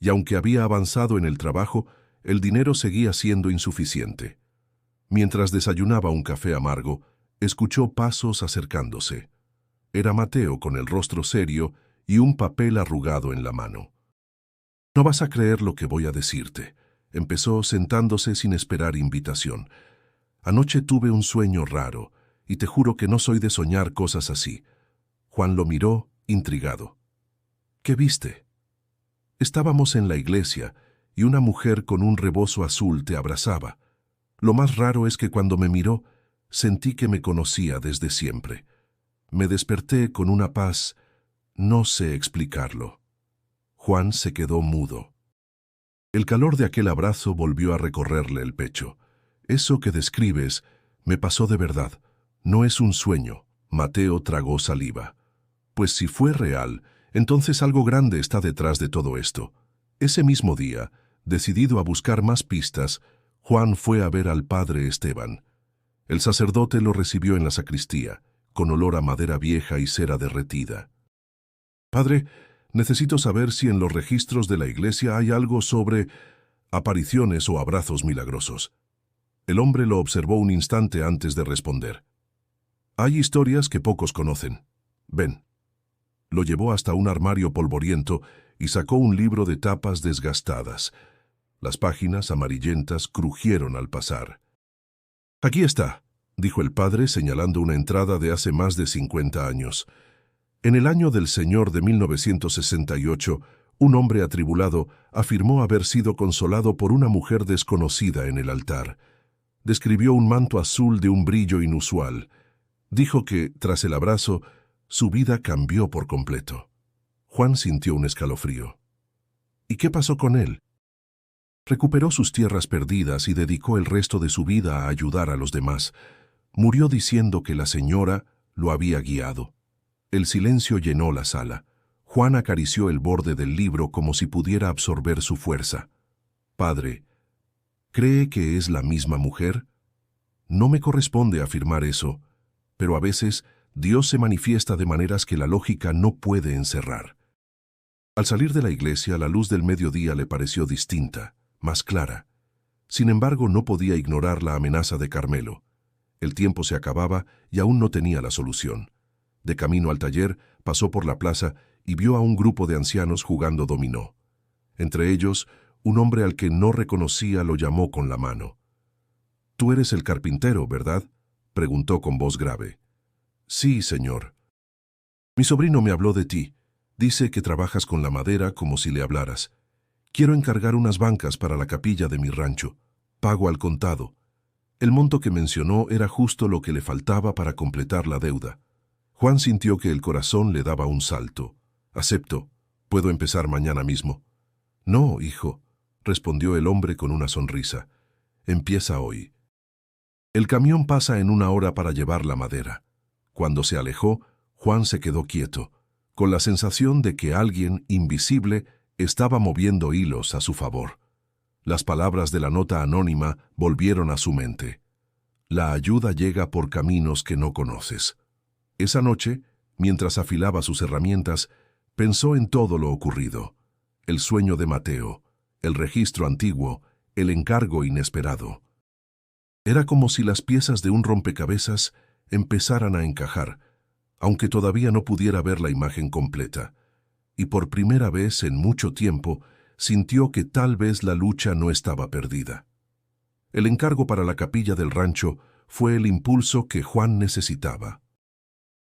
y aunque había avanzado en el trabajo, el dinero seguía siendo insuficiente. Mientras desayunaba un café amargo, escuchó pasos acercándose. Era Mateo con el rostro serio y un papel arrugado en la mano. «No vas a creer lo que voy a decirte», empezó sentándose sin esperar invitación. «Anoche tuve un sueño raro, y te juro que no soy de soñar cosas así». Juan lo miró, intrigado. «¿Qué viste?» «Estábamos en la iglesia, y una mujer con un rebozo azul te abrazaba. Lo más raro es que cuando me miró, sentí que me conocía desde siempre. Me desperté con una paz, no sé explicarlo». Juan se quedó mudo. El calor de aquel abrazo volvió a recorrerle el pecho. «Eso que describes me pasó de verdad. No es un sueño». Mateo tragó saliva. «Pues si fue real, entonces algo grande está detrás de todo esto». Ese mismo día, decidido a buscar más pistas, Juan fue a ver al padre Esteban. El sacerdote lo recibió en la sacristía, con olor a madera vieja y cera derretida. «Padre, necesito saber si en los registros de la iglesia hay algo sobre apariciones o abrazos milagrosos». El hombre lo observó un instante antes de responder. «Hay historias que pocos conocen. Ven». Lo llevó hasta un armario polvoriento y sacó un libro de tapas desgastadas. Las páginas amarillentas crujieron al pasar. «Aquí está», dijo el padre señalando una entrada de hace más de 50 años. En el año del Señor de 1968, un hombre atribulado afirmó haber sido consolado por una mujer desconocida en el altar. Describió un manto azul de un brillo inusual. Dijo que, tras el abrazo, su vida cambió por completo. Juan sintió un escalofrío. ¿Y qué pasó con él? Recuperó sus tierras perdidas y dedicó el resto de su vida a ayudar a los demás. Murió diciendo que la señora lo había guiado. El silencio llenó la sala. Juan acarició el borde del libro como si pudiera absorber su fuerza. Padre, ¿cree que es la misma mujer? No me corresponde afirmar eso, pero a veces Dios se manifiesta de maneras que la lógica no puede encerrar. Al salir de la iglesia, la luz del mediodía le pareció distinta, más clara. Sin embargo, no podía ignorar la amenaza de Carmelo. El tiempo se acababa y aún no tenía la solución. De camino al taller, pasó por la plaza y vio a un grupo de ancianos jugando dominó. Entre ellos, un hombre al que no reconocía lo llamó con la mano. «Tú eres el carpintero, ¿verdad?», preguntó con voz grave. «Sí, señor. Mi sobrino me habló de ti. Dice que trabajas con la madera como si le hablaras. Quiero encargar unas bancas para la capilla de mi rancho. Pago al contado». El monto que mencionó era justo lo que le faltaba para completar la deuda. Juan sintió que el corazón le daba un salto. «Acepto. Puedo empezar mañana mismo». «No, hijo», respondió el hombre con una sonrisa. «Empieza hoy». El camión pasa en 1 hora para llevar la madera. Cuando se alejó, Juan se quedó quieto, con la sensación de que alguien invisible estaba moviendo hilos a su favor. Las palabras de la nota anónima volvieron a su mente. La ayuda llega por caminos que no conoces. Esa noche, mientras afilaba sus herramientas, pensó en todo lo ocurrido. El sueño de Mateo, el registro antiguo, el encargo inesperado. Era como si las piezas de un rompecabezas empezaran a encajar, aunque todavía no pudiera ver la imagen completa. Y por primera vez en mucho tiempo sintió que tal vez la lucha no estaba perdida. El encargo para la capilla del rancho fue el impulso que Juan necesitaba.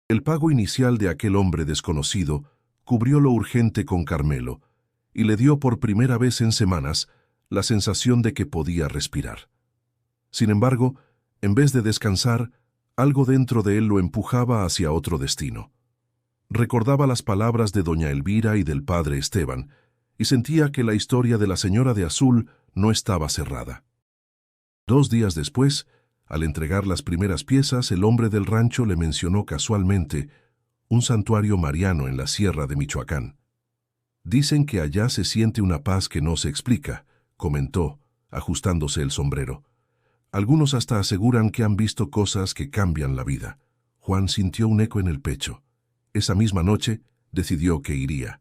El pago inicial de aquel hombre desconocido cubrió lo urgente con Carmelo y le dio por primera vez en semanas la sensación de que podía respirar. Sin embargo, en vez de descansar, algo dentro de él lo empujaba hacia otro destino. Recordaba las palabras de doña Elvira y del padre Esteban, y sentía que la historia de la señora de azul no estaba cerrada. 2 días después, al entregar las primeras piezas, el hombre del rancho le mencionó casualmente un santuario mariano en la sierra de Michoacán. «Dicen que allá se siente una paz que no se explica», comentó, ajustándose el sombrero. «Algunos hasta aseguran que han visto cosas que cambian la vida». Juan sintió un eco en el pecho. Esa misma noche decidió que iría.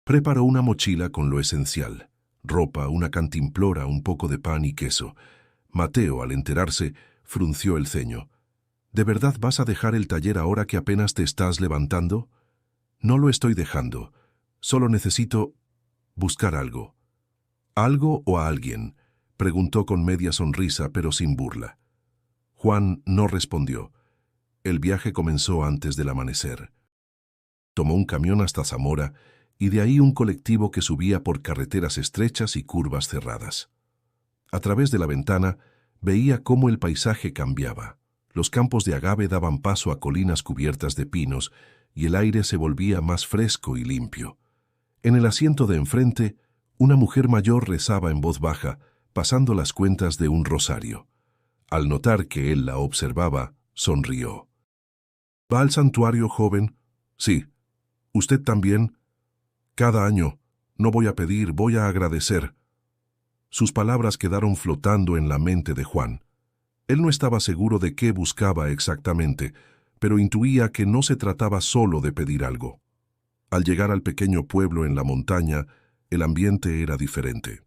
Preparó una mochila con lo esencial: ropa, una cantimplora, un poco de pan y queso. Mateo, al enterarse, frunció el ceño. «¿De verdad vas a dejar el taller ahora que apenas te estás levantando?» «No lo estoy dejando. Solo necesito buscar algo». «¿Algo o a alguien?», preguntó con media sonrisa, pero sin burla. Juan no respondió. El viaje comenzó antes del amanecer. Tomó un camión hasta Zamora y de ahí un colectivo que subía por carreteras estrechas y curvas cerradas. A través de la ventana veía cómo el paisaje cambiaba. Los campos de agave daban paso a colinas cubiertas de pinos y el aire se volvía más fresco y limpio. En el asiento de enfrente, una mujer mayor rezaba en voz baja, pasando las cuentas de un rosario. Al notar que él la observaba, sonrió. «¿Va al santuario, joven?» «Sí». «¿Usted también?» «Cada año. No voy a pedir, voy a agradecer». Sus palabras quedaron flotando en la mente de Juan. Él no estaba seguro de qué buscaba exactamente, pero intuía que no se trataba solo de pedir algo. Al llegar al pequeño pueblo en la montaña, el ambiente era diferente.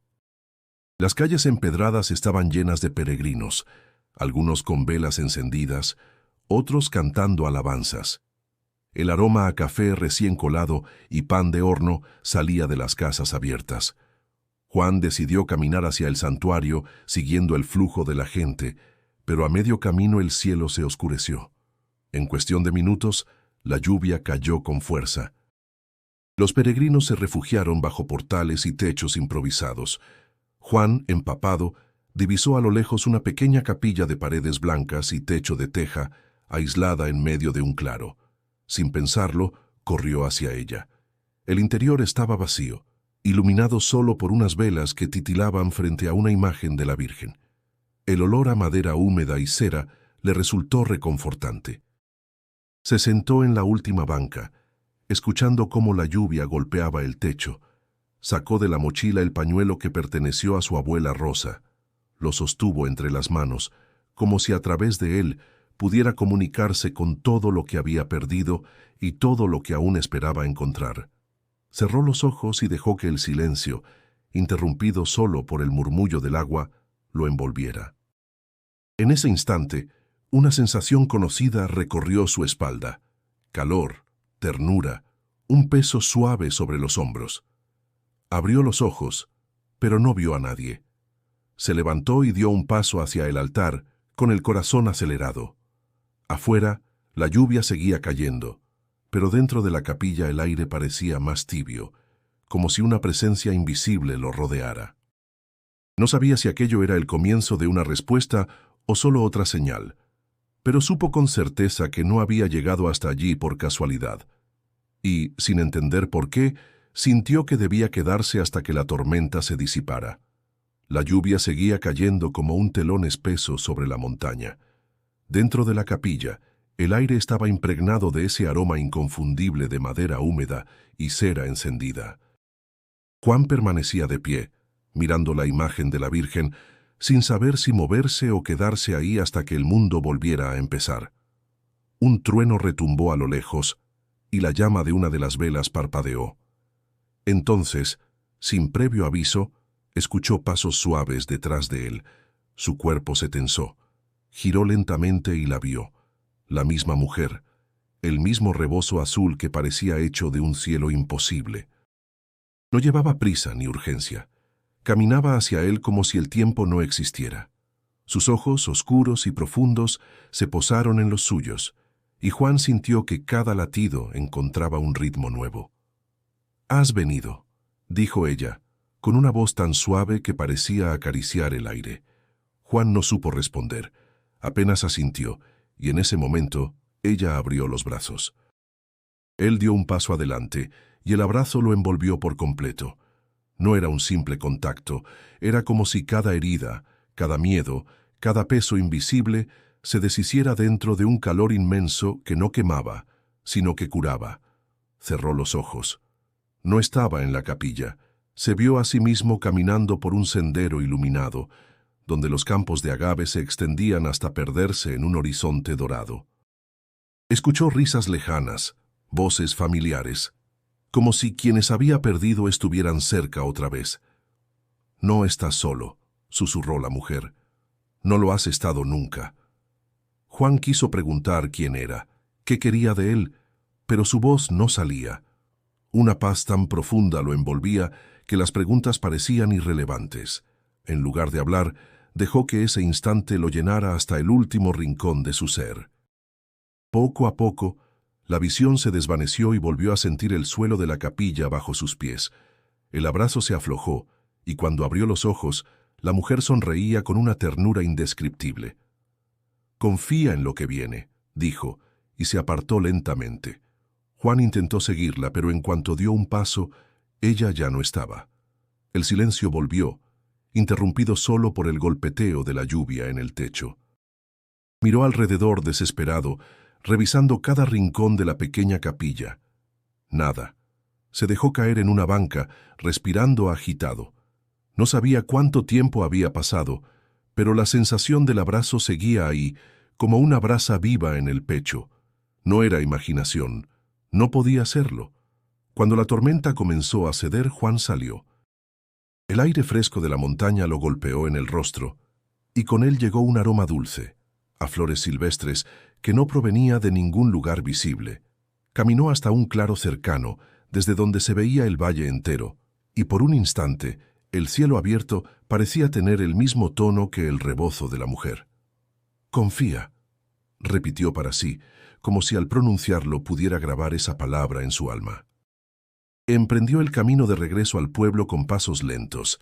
Las calles empedradas estaban llenas de peregrinos, algunos con velas encendidas, otros cantando alabanzas. El aroma a café recién colado y pan de horno salía de las casas abiertas. Juan decidió caminar hacia el santuario siguiendo el flujo de la gente, pero a medio camino el cielo se oscureció. En cuestión de minutos, la lluvia cayó con fuerza. Los peregrinos se refugiaron bajo portales y techos improvisados. Juan, empapado, divisó a lo lejos una pequeña capilla de paredes blancas y techo de teja, aislada en medio de un claro. Sin pensarlo, corrió hacia ella. El interior estaba vacío, iluminado solo por unas velas que titilaban frente a una imagen de la Virgen. El olor a madera húmeda y cera le resultó reconfortante. Se sentó en la última banca, escuchando cómo la lluvia golpeaba el techo. Sacó de la mochila el pañuelo que perteneció a su abuela Rosa. Lo sostuvo entre las manos, como si a través de él pudiera comunicarse con todo lo que había perdido y todo lo que aún esperaba encontrar. Cerró los ojos y dejó que el silencio, interrumpido solo por el murmullo del agua, lo envolviera. En ese instante, una sensación conocida recorrió su espalda. Calor, ternura, un peso suave sobre los hombros. Abrió los ojos, pero no vio a nadie. Se levantó y dio un paso hacia el altar, con el corazón acelerado. Afuera, la lluvia seguía cayendo, pero dentro de la capilla el aire parecía más tibio, como si una presencia invisible lo rodeara. No sabía si aquello era el comienzo de una respuesta o solo otra señal, pero supo con certeza que no había llegado hasta allí por casualidad. Y, sin entender por qué, sintió que debía quedarse hasta que la tormenta se disipara. La lluvia seguía cayendo como un telón espeso sobre la montaña. Dentro de la capilla, el aire estaba impregnado de ese aroma inconfundible de madera húmeda y cera encendida. Juan permanecía de pie, mirando la imagen de la Virgen, sin saber si moverse o quedarse ahí hasta que el mundo volviera a empezar. Un trueno retumbó a lo lejos, y la llama de una de las velas parpadeó. Entonces, sin previo aviso, escuchó pasos suaves detrás de él. Su cuerpo se tensó. Giró lentamente y la vio. La misma mujer, el mismo rebozo azul que parecía hecho de un cielo imposible. No llevaba prisa ni urgencia. Caminaba hacia él como si el tiempo no existiera. Sus ojos, oscuros y profundos, se posaron en los suyos, y Juan sintió que cada latido encontraba un ritmo nuevo. «Has venido», dijo ella, con una voz tan suave que parecía acariciar el aire. Juan no supo responder, apenas asintió, y en ese momento ella abrió los brazos. Él dio un paso adelante, y el abrazo lo envolvió por completo. No era un simple contacto, era como si cada herida, cada miedo, cada peso invisible se deshiciera dentro de un calor inmenso que no quemaba, sino que curaba. Cerró los ojos. No estaba en la capilla. Se vio a sí mismo caminando por un sendero iluminado, donde los campos de agave se extendían hasta perderse en un horizonte dorado. Escuchó risas lejanas, voces familiares, como si quienes había perdido estuvieran cerca otra vez. «No estás solo», susurró la mujer. «No lo has estado nunca». Juan quiso preguntar quién era, qué quería de él, pero su voz no salía. Una paz tan profunda lo envolvía que las preguntas parecían irrelevantes. En lugar de hablar, dejó que ese instante lo llenara hasta el último rincón de su ser. Poco a poco, la visión se desvaneció y volvió a sentir el suelo de la capilla bajo sus pies. El abrazo se aflojó, y cuando abrió los ojos, la mujer sonreía con una ternura indescriptible. «Confía en lo que viene», dijo, y se apartó lentamente. Juan intentó seguirla, pero en cuanto dio un paso, ella ya no estaba. El silencio volvió, interrumpido solo por el golpeteo de la lluvia en el techo. Miró alrededor desesperado, revisando cada rincón de la pequeña capilla. Nada. Se dejó caer en una banca, respirando agitado. No sabía cuánto tiempo había pasado, pero la sensación del abrazo seguía ahí, como una brasa viva en el pecho. No era imaginación. No podía serlo. Cuando la tormenta comenzó a ceder, Juan salió. El aire fresco de la montaña lo golpeó en el rostro, y con él llegó un aroma dulce, a flores silvestres, que no provenía de ningún lugar visible. Caminó hasta un claro cercano, desde donde se veía el valle entero, y por un instante, el cielo abierto parecía tener el mismo tono que el rebozo de la mujer. Confía, repitió para sí, como si al pronunciarlo pudiera grabar esa palabra en su alma. Emprendió el camino de regreso al pueblo con pasos lentos,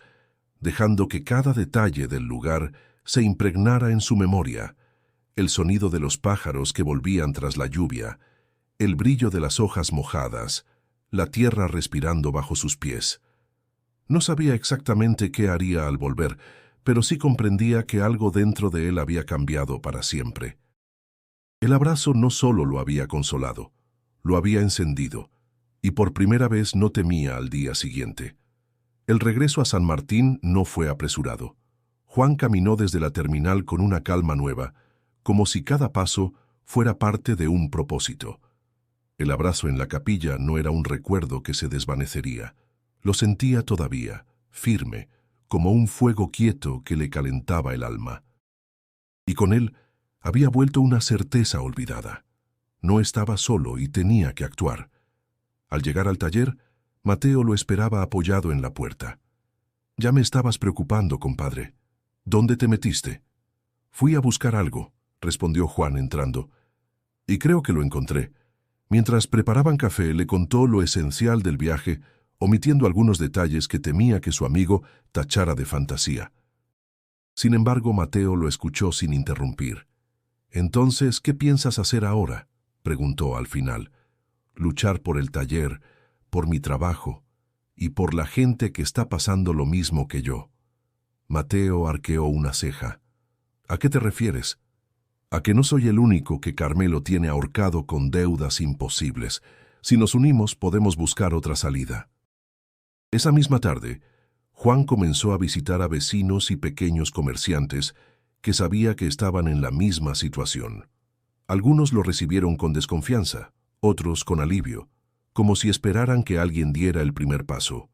dejando que cada detalle del lugar se impregnara en su memoria: el sonido de los pájaros que volvían tras la lluvia, el brillo de las hojas mojadas, la tierra respirando bajo sus pies. No sabía exactamente qué haría al volver, pero sí comprendía que algo dentro de él había cambiado para siempre. El abrazo no solo lo había consolado, lo había encendido, y por primera vez no temía al día siguiente. El regreso a San Martín no fue apresurado. Juan caminó desde la terminal con una calma nueva, como si cada paso fuera parte de un propósito. El abrazo en la capilla no era un recuerdo que se desvanecería. Lo sentía todavía, firme, como un fuego quieto que le calentaba el alma. Y con él había vuelto una certeza olvidada. No estaba solo y tenía que actuar. Al llegar al taller, Mateo lo esperaba apoyado en la puerta. «Ya me estabas preocupando, compadre. ¿Dónde te metiste?» «Fui a buscar algo», respondió Juan entrando. «Y creo que lo encontré». Mientras preparaban café, le contó lo esencial del viaje, omitiendo algunos detalles que temía que su amigo tachara de fantasía. Sin embargo, Mateo lo escuchó sin interrumpir. «Entonces, ¿qué piensas hacer ahora?», preguntó al final. «Luchar por el taller, por mi trabajo y por la gente que está pasando lo mismo que yo». Mateo arqueó una ceja. «¿A qué te refieres?» «A que no soy el único que Carmelo tiene ahorcado con deudas imposibles. Si nos unimos, podemos buscar otra salida». Esa misma tarde, Juan comenzó a visitar a vecinos y pequeños comerciantes que sabía que estaban en la misma situación. Algunos lo recibieron con desconfianza, otros con alivio, como si esperaran que alguien diera el primer paso.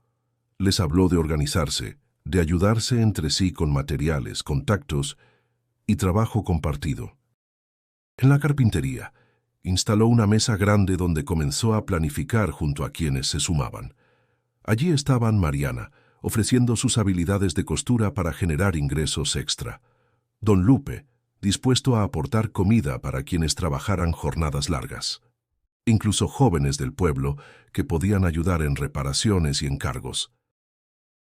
Les habló de organizarse, de ayudarse entre sí con materiales, contactos y trabajo compartido. En la carpintería, instaló una mesa grande donde comenzó a planificar junto a quienes se sumaban. Allí estaban Mariana, ofreciendo sus habilidades de costura para generar ingresos extra. Don Lupe, dispuesto a aportar comida para quienes trabajaran jornadas largas. Incluso jóvenes del pueblo que podían ayudar en reparaciones y encargos.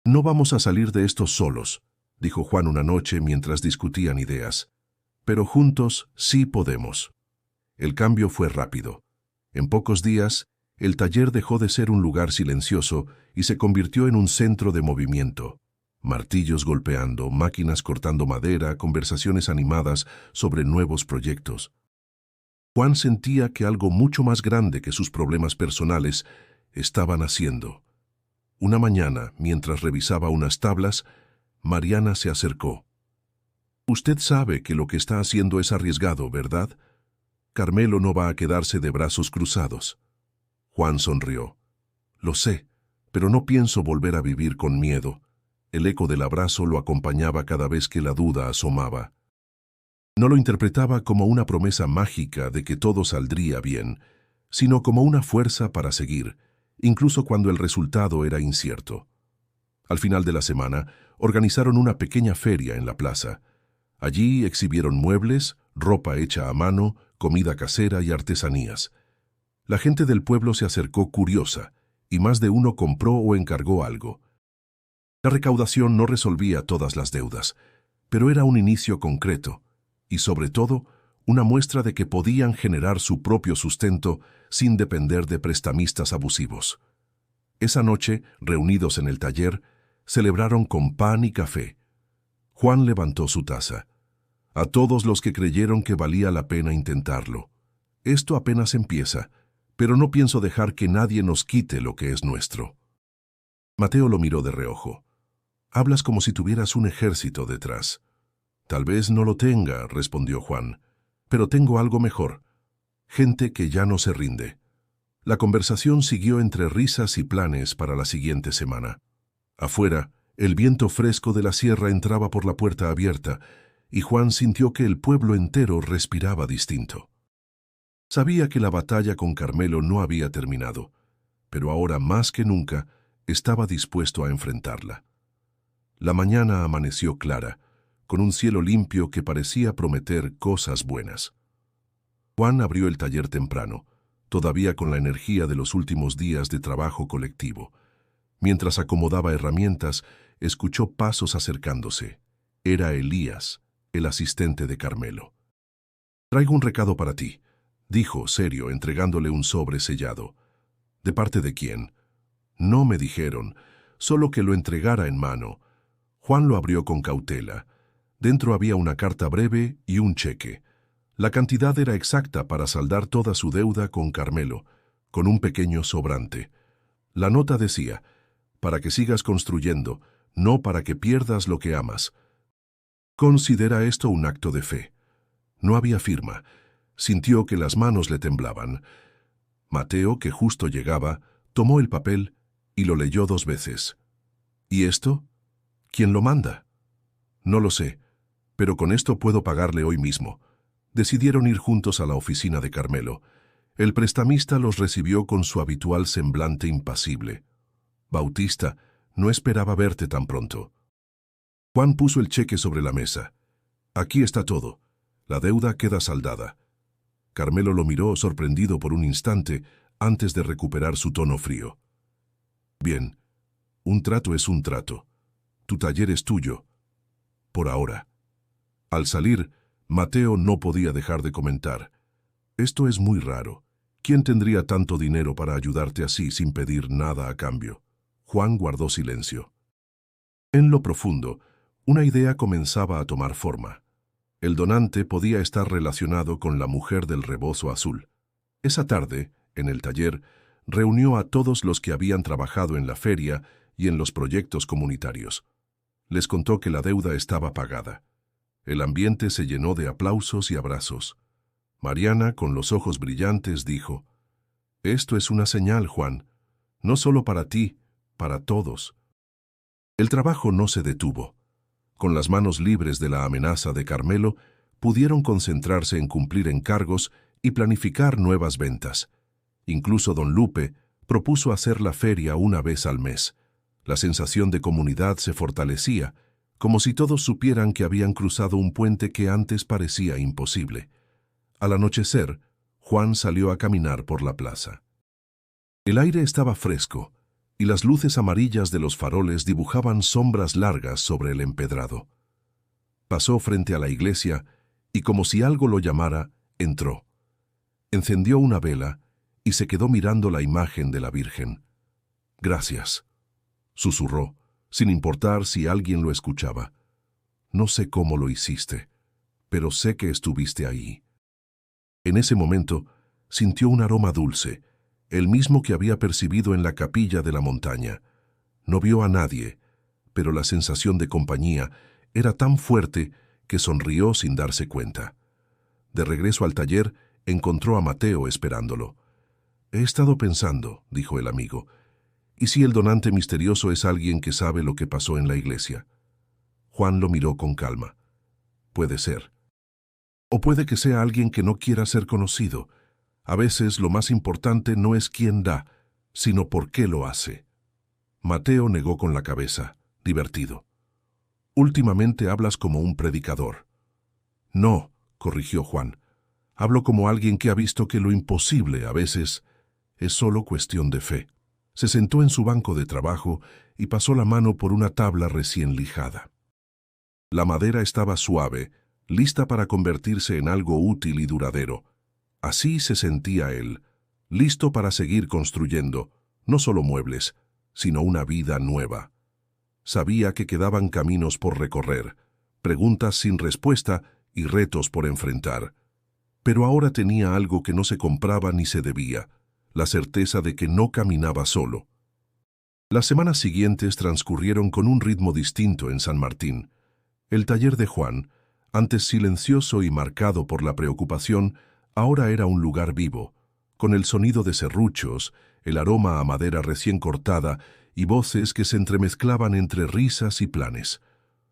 «No vamos a salir de esto solos», dijo Juan una noche mientras discutían ideas. «Pero juntos sí podemos». El cambio fue rápido. En pocos días, el taller dejó de ser un lugar silencioso y se convirtió en un centro de movimiento. Martillos golpeando, máquinas cortando madera, conversaciones animadas sobre nuevos proyectos. Juan sentía que algo mucho más grande que sus problemas personales estaban haciendo. Una mañana, mientras revisaba unas tablas, Mariana se acercó. «Usted sabe que lo que está haciendo es arriesgado, ¿verdad? Carmelo no va a quedarse de brazos cruzados». Juan sonrió. «Lo sé, pero no pienso volver a vivir con miedo». El eco del abrazo lo acompañaba cada vez que la duda asomaba. No lo interpretaba como una promesa mágica de que todo saldría bien, sino como una fuerza para seguir, incluso cuando el resultado era incierto. Al final de la semana, organizaron una pequeña feria en la plaza. Allí exhibieron muebles, ropa hecha a mano, comida casera y artesanías. La gente del pueblo se acercó curiosa, y más de uno compró o encargó algo. La recaudación no resolvía todas las deudas, pero era un inicio concreto, y sobre todo, una muestra de que podían generar su propio sustento sin depender de prestamistas abusivos. Esa noche, reunidos en el taller, celebraron con pan y café. Juan levantó su taza. «A todos los que creyeron que valía la pena intentarlo. Esto apenas empieza, pero no pienso dejar que nadie nos quite lo que es nuestro». Mateo lo miró de reojo. «Hablas como si tuvieras un ejército detrás». «Tal vez no lo tenga», respondió Juan, «pero tengo algo mejor. Gente que ya no se rinde». La conversación siguió entre risas y planes para la siguiente semana. Afuera, el viento fresco de la sierra entraba por la puerta abierta, y Juan sintió que el pueblo entero respiraba distinto. Sabía que la batalla con Carmelo no había terminado, pero ahora más que nunca estaba dispuesto a enfrentarla. La mañana amaneció clara, con un cielo limpio que parecía prometer cosas buenas. Juan abrió el taller temprano, todavía con la energía de los últimos días de trabajo colectivo. Mientras acomodaba herramientas, escuchó pasos acercándose. Era Elías, el asistente de Carmelo. «Traigo un recado para ti», dijo, serio, entregándole un sobre sellado. «¿De parte de quién?» «No me dijeron, solo que lo entregara en mano». Juan lo abrió con cautela. Dentro había una carta breve y un cheque. La cantidad era exacta para saldar toda su deuda con Carmelo, con un pequeño sobrante. La nota decía: «Para que sigas construyendo, no para que pierdas lo que amas». Considera esto un acto de fe. No había firma. Sintió que las manos le temblaban. Mateo, que justo llegaba, tomó el papel y lo leyó 2 veces. «¿Y esto? ¿Quién lo manda?» «No lo sé, pero con esto puedo pagarle hoy mismo». Decidieron ir juntos a la oficina de Carmelo. El prestamista los recibió con su habitual semblante impasible. «Bautista, no esperaba verte tan pronto». Juan puso el cheque sobre la mesa. «Aquí está todo. La deuda queda saldada». Carmelo lo miró sorprendido por un instante antes de recuperar su tono frío. «Bien, un trato es un trato. Tu taller es tuyo. Por ahora». Al salir, Mateo no podía dejar de comentar: «Esto es muy raro. ¿Quién tendría tanto dinero para ayudarte así sin pedir nada a cambio?» Juan guardó silencio. En lo profundo, una idea comenzaba a tomar forma. El donante podía estar relacionado con la mujer del rebozo azul. Esa tarde, en el taller, reunió a todos los que habían trabajado en la feria y en los proyectos comunitarios. Les contó que la deuda estaba pagada. El ambiente se llenó de aplausos y abrazos. Mariana, con los ojos brillantes, dijo: «Esto es una señal, Juan. No solo para ti, para todos». El trabajo no se detuvo. Con las manos libres de la amenaza de Carmelo, pudieron concentrarse en cumplir encargos y planificar nuevas ventas. Incluso don Lupe propuso hacer la feria una vez al mes. La sensación de comunidad se fortalecía, como si todos supieran que habían cruzado un puente que antes parecía imposible. Al anochecer, Juan salió a caminar por la plaza. El aire estaba fresco, y las luces amarillas de los faroles dibujaban sombras largas sobre el empedrado. Pasó frente a la iglesia y, como si algo lo llamara, entró. Encendió una vela y se quedó mirando la imagen de la Virgen. «Gracias», susurró, sin importar si alguien lo escuchaba. «No sé cómo lo hiciste, pero sé que estuviste ahí». En ese momento, sintió un aroma dulce, el mismo que había percibido en la capilla de la montaña. No vio a nadie, pero la sensación de compañía era tan fuerte que sonrió sin darse cuenta. De regreso al taller, encontró a Mateo esperándolo. «He estado pensando», dijo el amigo, «¿y si el donante misterioso es alguien que sabe lo que pasó en la iglesia?» Juan lo miró con calma. «Puede ser. O puede que sea alguien que no quiera ser conocido. A veces lo más importante no es quién da, sino por qué lo hace». Mateo negó con la cabeza, divertido. «Últimamente hablas como un predicador». «No», corrigió Juan. «Hablo como alguien que ha visto que lo imposible a veces es solo cuestión de fe». Se sentó en su banco de trabajo y pasó la mano por una tabla recién lijada. La madera estaba suave, lista para convertirse en algo útil y duradero. Así se sentía él, listo para seguir construyendo, no solo muebles, sino una vida nueva. Sabía que quedaban caminos por recorrer, preguntas sin respuesta y retos por enfrentar. Pero ahora tenía algo que no se compraba ni se debía: la certeza de que no caminaba solo. Las semanas siguientes transcurrieron con un ritmo distinto en San Martín. El taller de Juan, antes silencioso y marcado por la preocupación, ahora era un lugar vivo, con el sonido de serruchos, el aroma a madera recién cortada y voces que se entremezclaban entre risas y planes.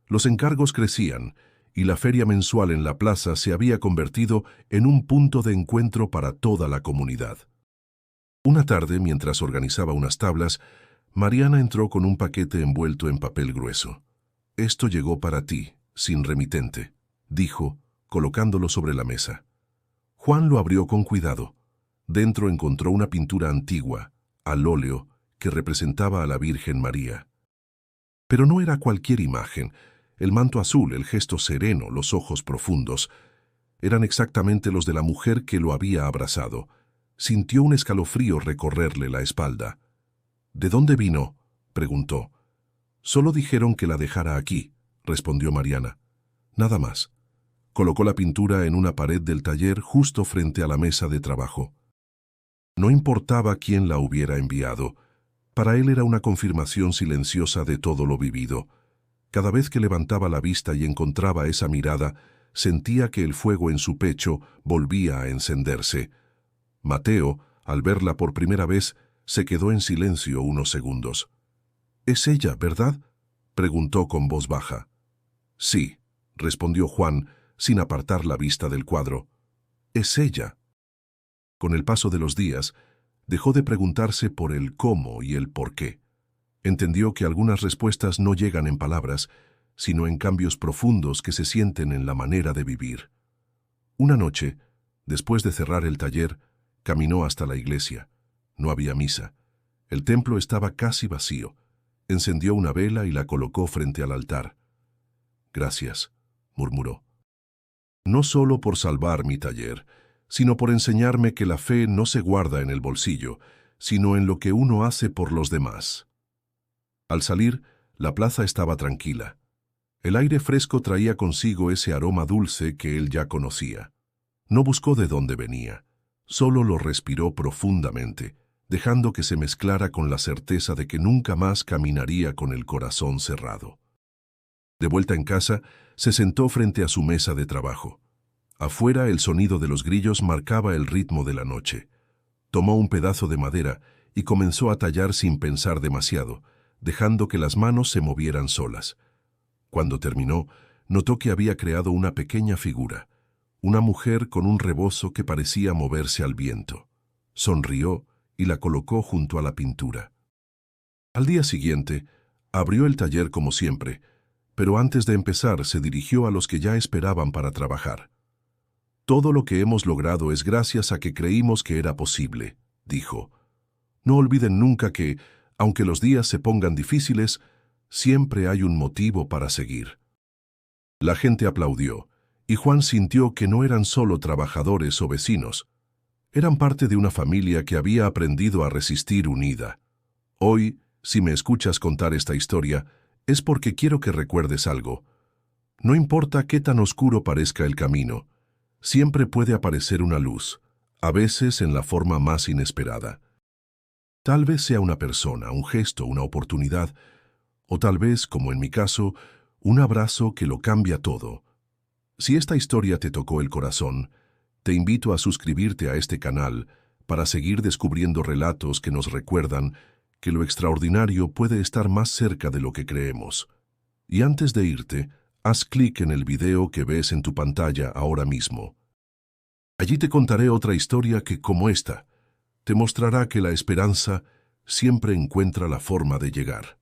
Los encargos crecían, y la feria mensual en la plaza se había convertido en un punto de encuentro para toda la comunidad. Una tarde, mientras organizaba unas tablas, Mariana entró con un paquete envuelto en papel grueso. «Esto llegó para ti», sin remitente, dijo, colocándolo sobre la mesa. Juan lo abrió con cuidado. Dentro encontró una pintura antigua, al óleo, que representaba a la Virgen María. Pero no era cualquier imagen. El manto azul, el gesto sereno, los ojos profundos, eran exactamente los de la mujer que lo había abrazado. Sintió un escalofrío recorrerle la espalda. ¿De dónde vino?, preguntó. Solo dijeron que la dejara aquí, respondió Mariana. Nada más. Colocó la pintura en una pared del taller justo frente a la mesa de trabajo. No importaba quién la hubiera enviado. Para él era una confirmación silenciosa de todo lo vivido. Cada vez que levantaba la vista y encontraba esa mirada, sentía que el fuego en su pecho volvía a encenderse. Mateo, al verla por primera vez, se quedó en silencio unos segundos. «¿Es ella, verdad?», preguntó con voz baja. «Sí», respondió Juan, sin apartar la vista del cuadro. «Es ella». Con el paso de los días, dejó de preguntarse por el cómo y el por qué. Entendió que algunas respuestas no llegan en palabras, sino en cambios profundos que se sienten en la manera de vivir. Una noche, después de cerrar el taller, caminó hasta la iglesia. No había misa. El templo estaba casi vacío. Encendió una vela y la colocó frente al altar. «Gracias», murmuró. «No solo por salvar mi taller, sino por enseñarme que la fe no se guarda en el bolsillo, sino en lo que uno hace por los demás». Al salir, la plaza estaba tranquila. El aire fresco traía consigo ese aroma dulce que él ya conocía. No buscó de dónde venía, solo lo respiró profundamente, dejando que se mezclara con la certeza de que nunca más caminaría con el corazón cerrado. De vuelta en casa, se sentó frente a su mesa de trabajo. Afuera, el sonido de los grillos marcaba el ritmo de la noche. Tomó un pedazo de madera y comenzó a tallar sin pensar demasiado, dejando que las manos se movieran solas. Cuando terminó, notó que había creado una pequeña figura, una mujer con un rebozo que parecía moverse al viento. Sonrió y la colocó junto a la pintura. Al día siguiente, abrió el taller como siempre, pero antes de empezar se dirigió a los que ya esperaban para trabajar. «Todo lo que hemos logrado es gracias a que creímos que era posible», dijo. «No olviden nunca que, aunque los días se pongan difíciles, siempre hay un motivo para seguir». La gente aplaudió, y Juan sintió que no eran solo trabajadores o vecinos. Eran parte de una familia que había aprendido a resistir unida. Hoy, si me escuchas contar esta historia, es porque quiero que recuerdes algo. No importa qué tan oscuro parezca el camino, siempre puede aparecer una luz, a veces en la forma más inesperada. Tal vez sea una persona, un gesto, una oportunidad, o tal vez, como en mi caso, un abrazo que lo cambia todo. Si esta historia te tocó el corazón, te invito a suscribirte a este canal para seguir descubriendo relatos que nos recuerdan que lo extraordinario puede estar más cerca de lo que creemos. Y antes de irte, haz clic en el video que ves en tu pantalla ahora mismo. Allí te contaré otra historia que, como esta, te mostrará que la esperanza siempre encuentra la forma de llegar.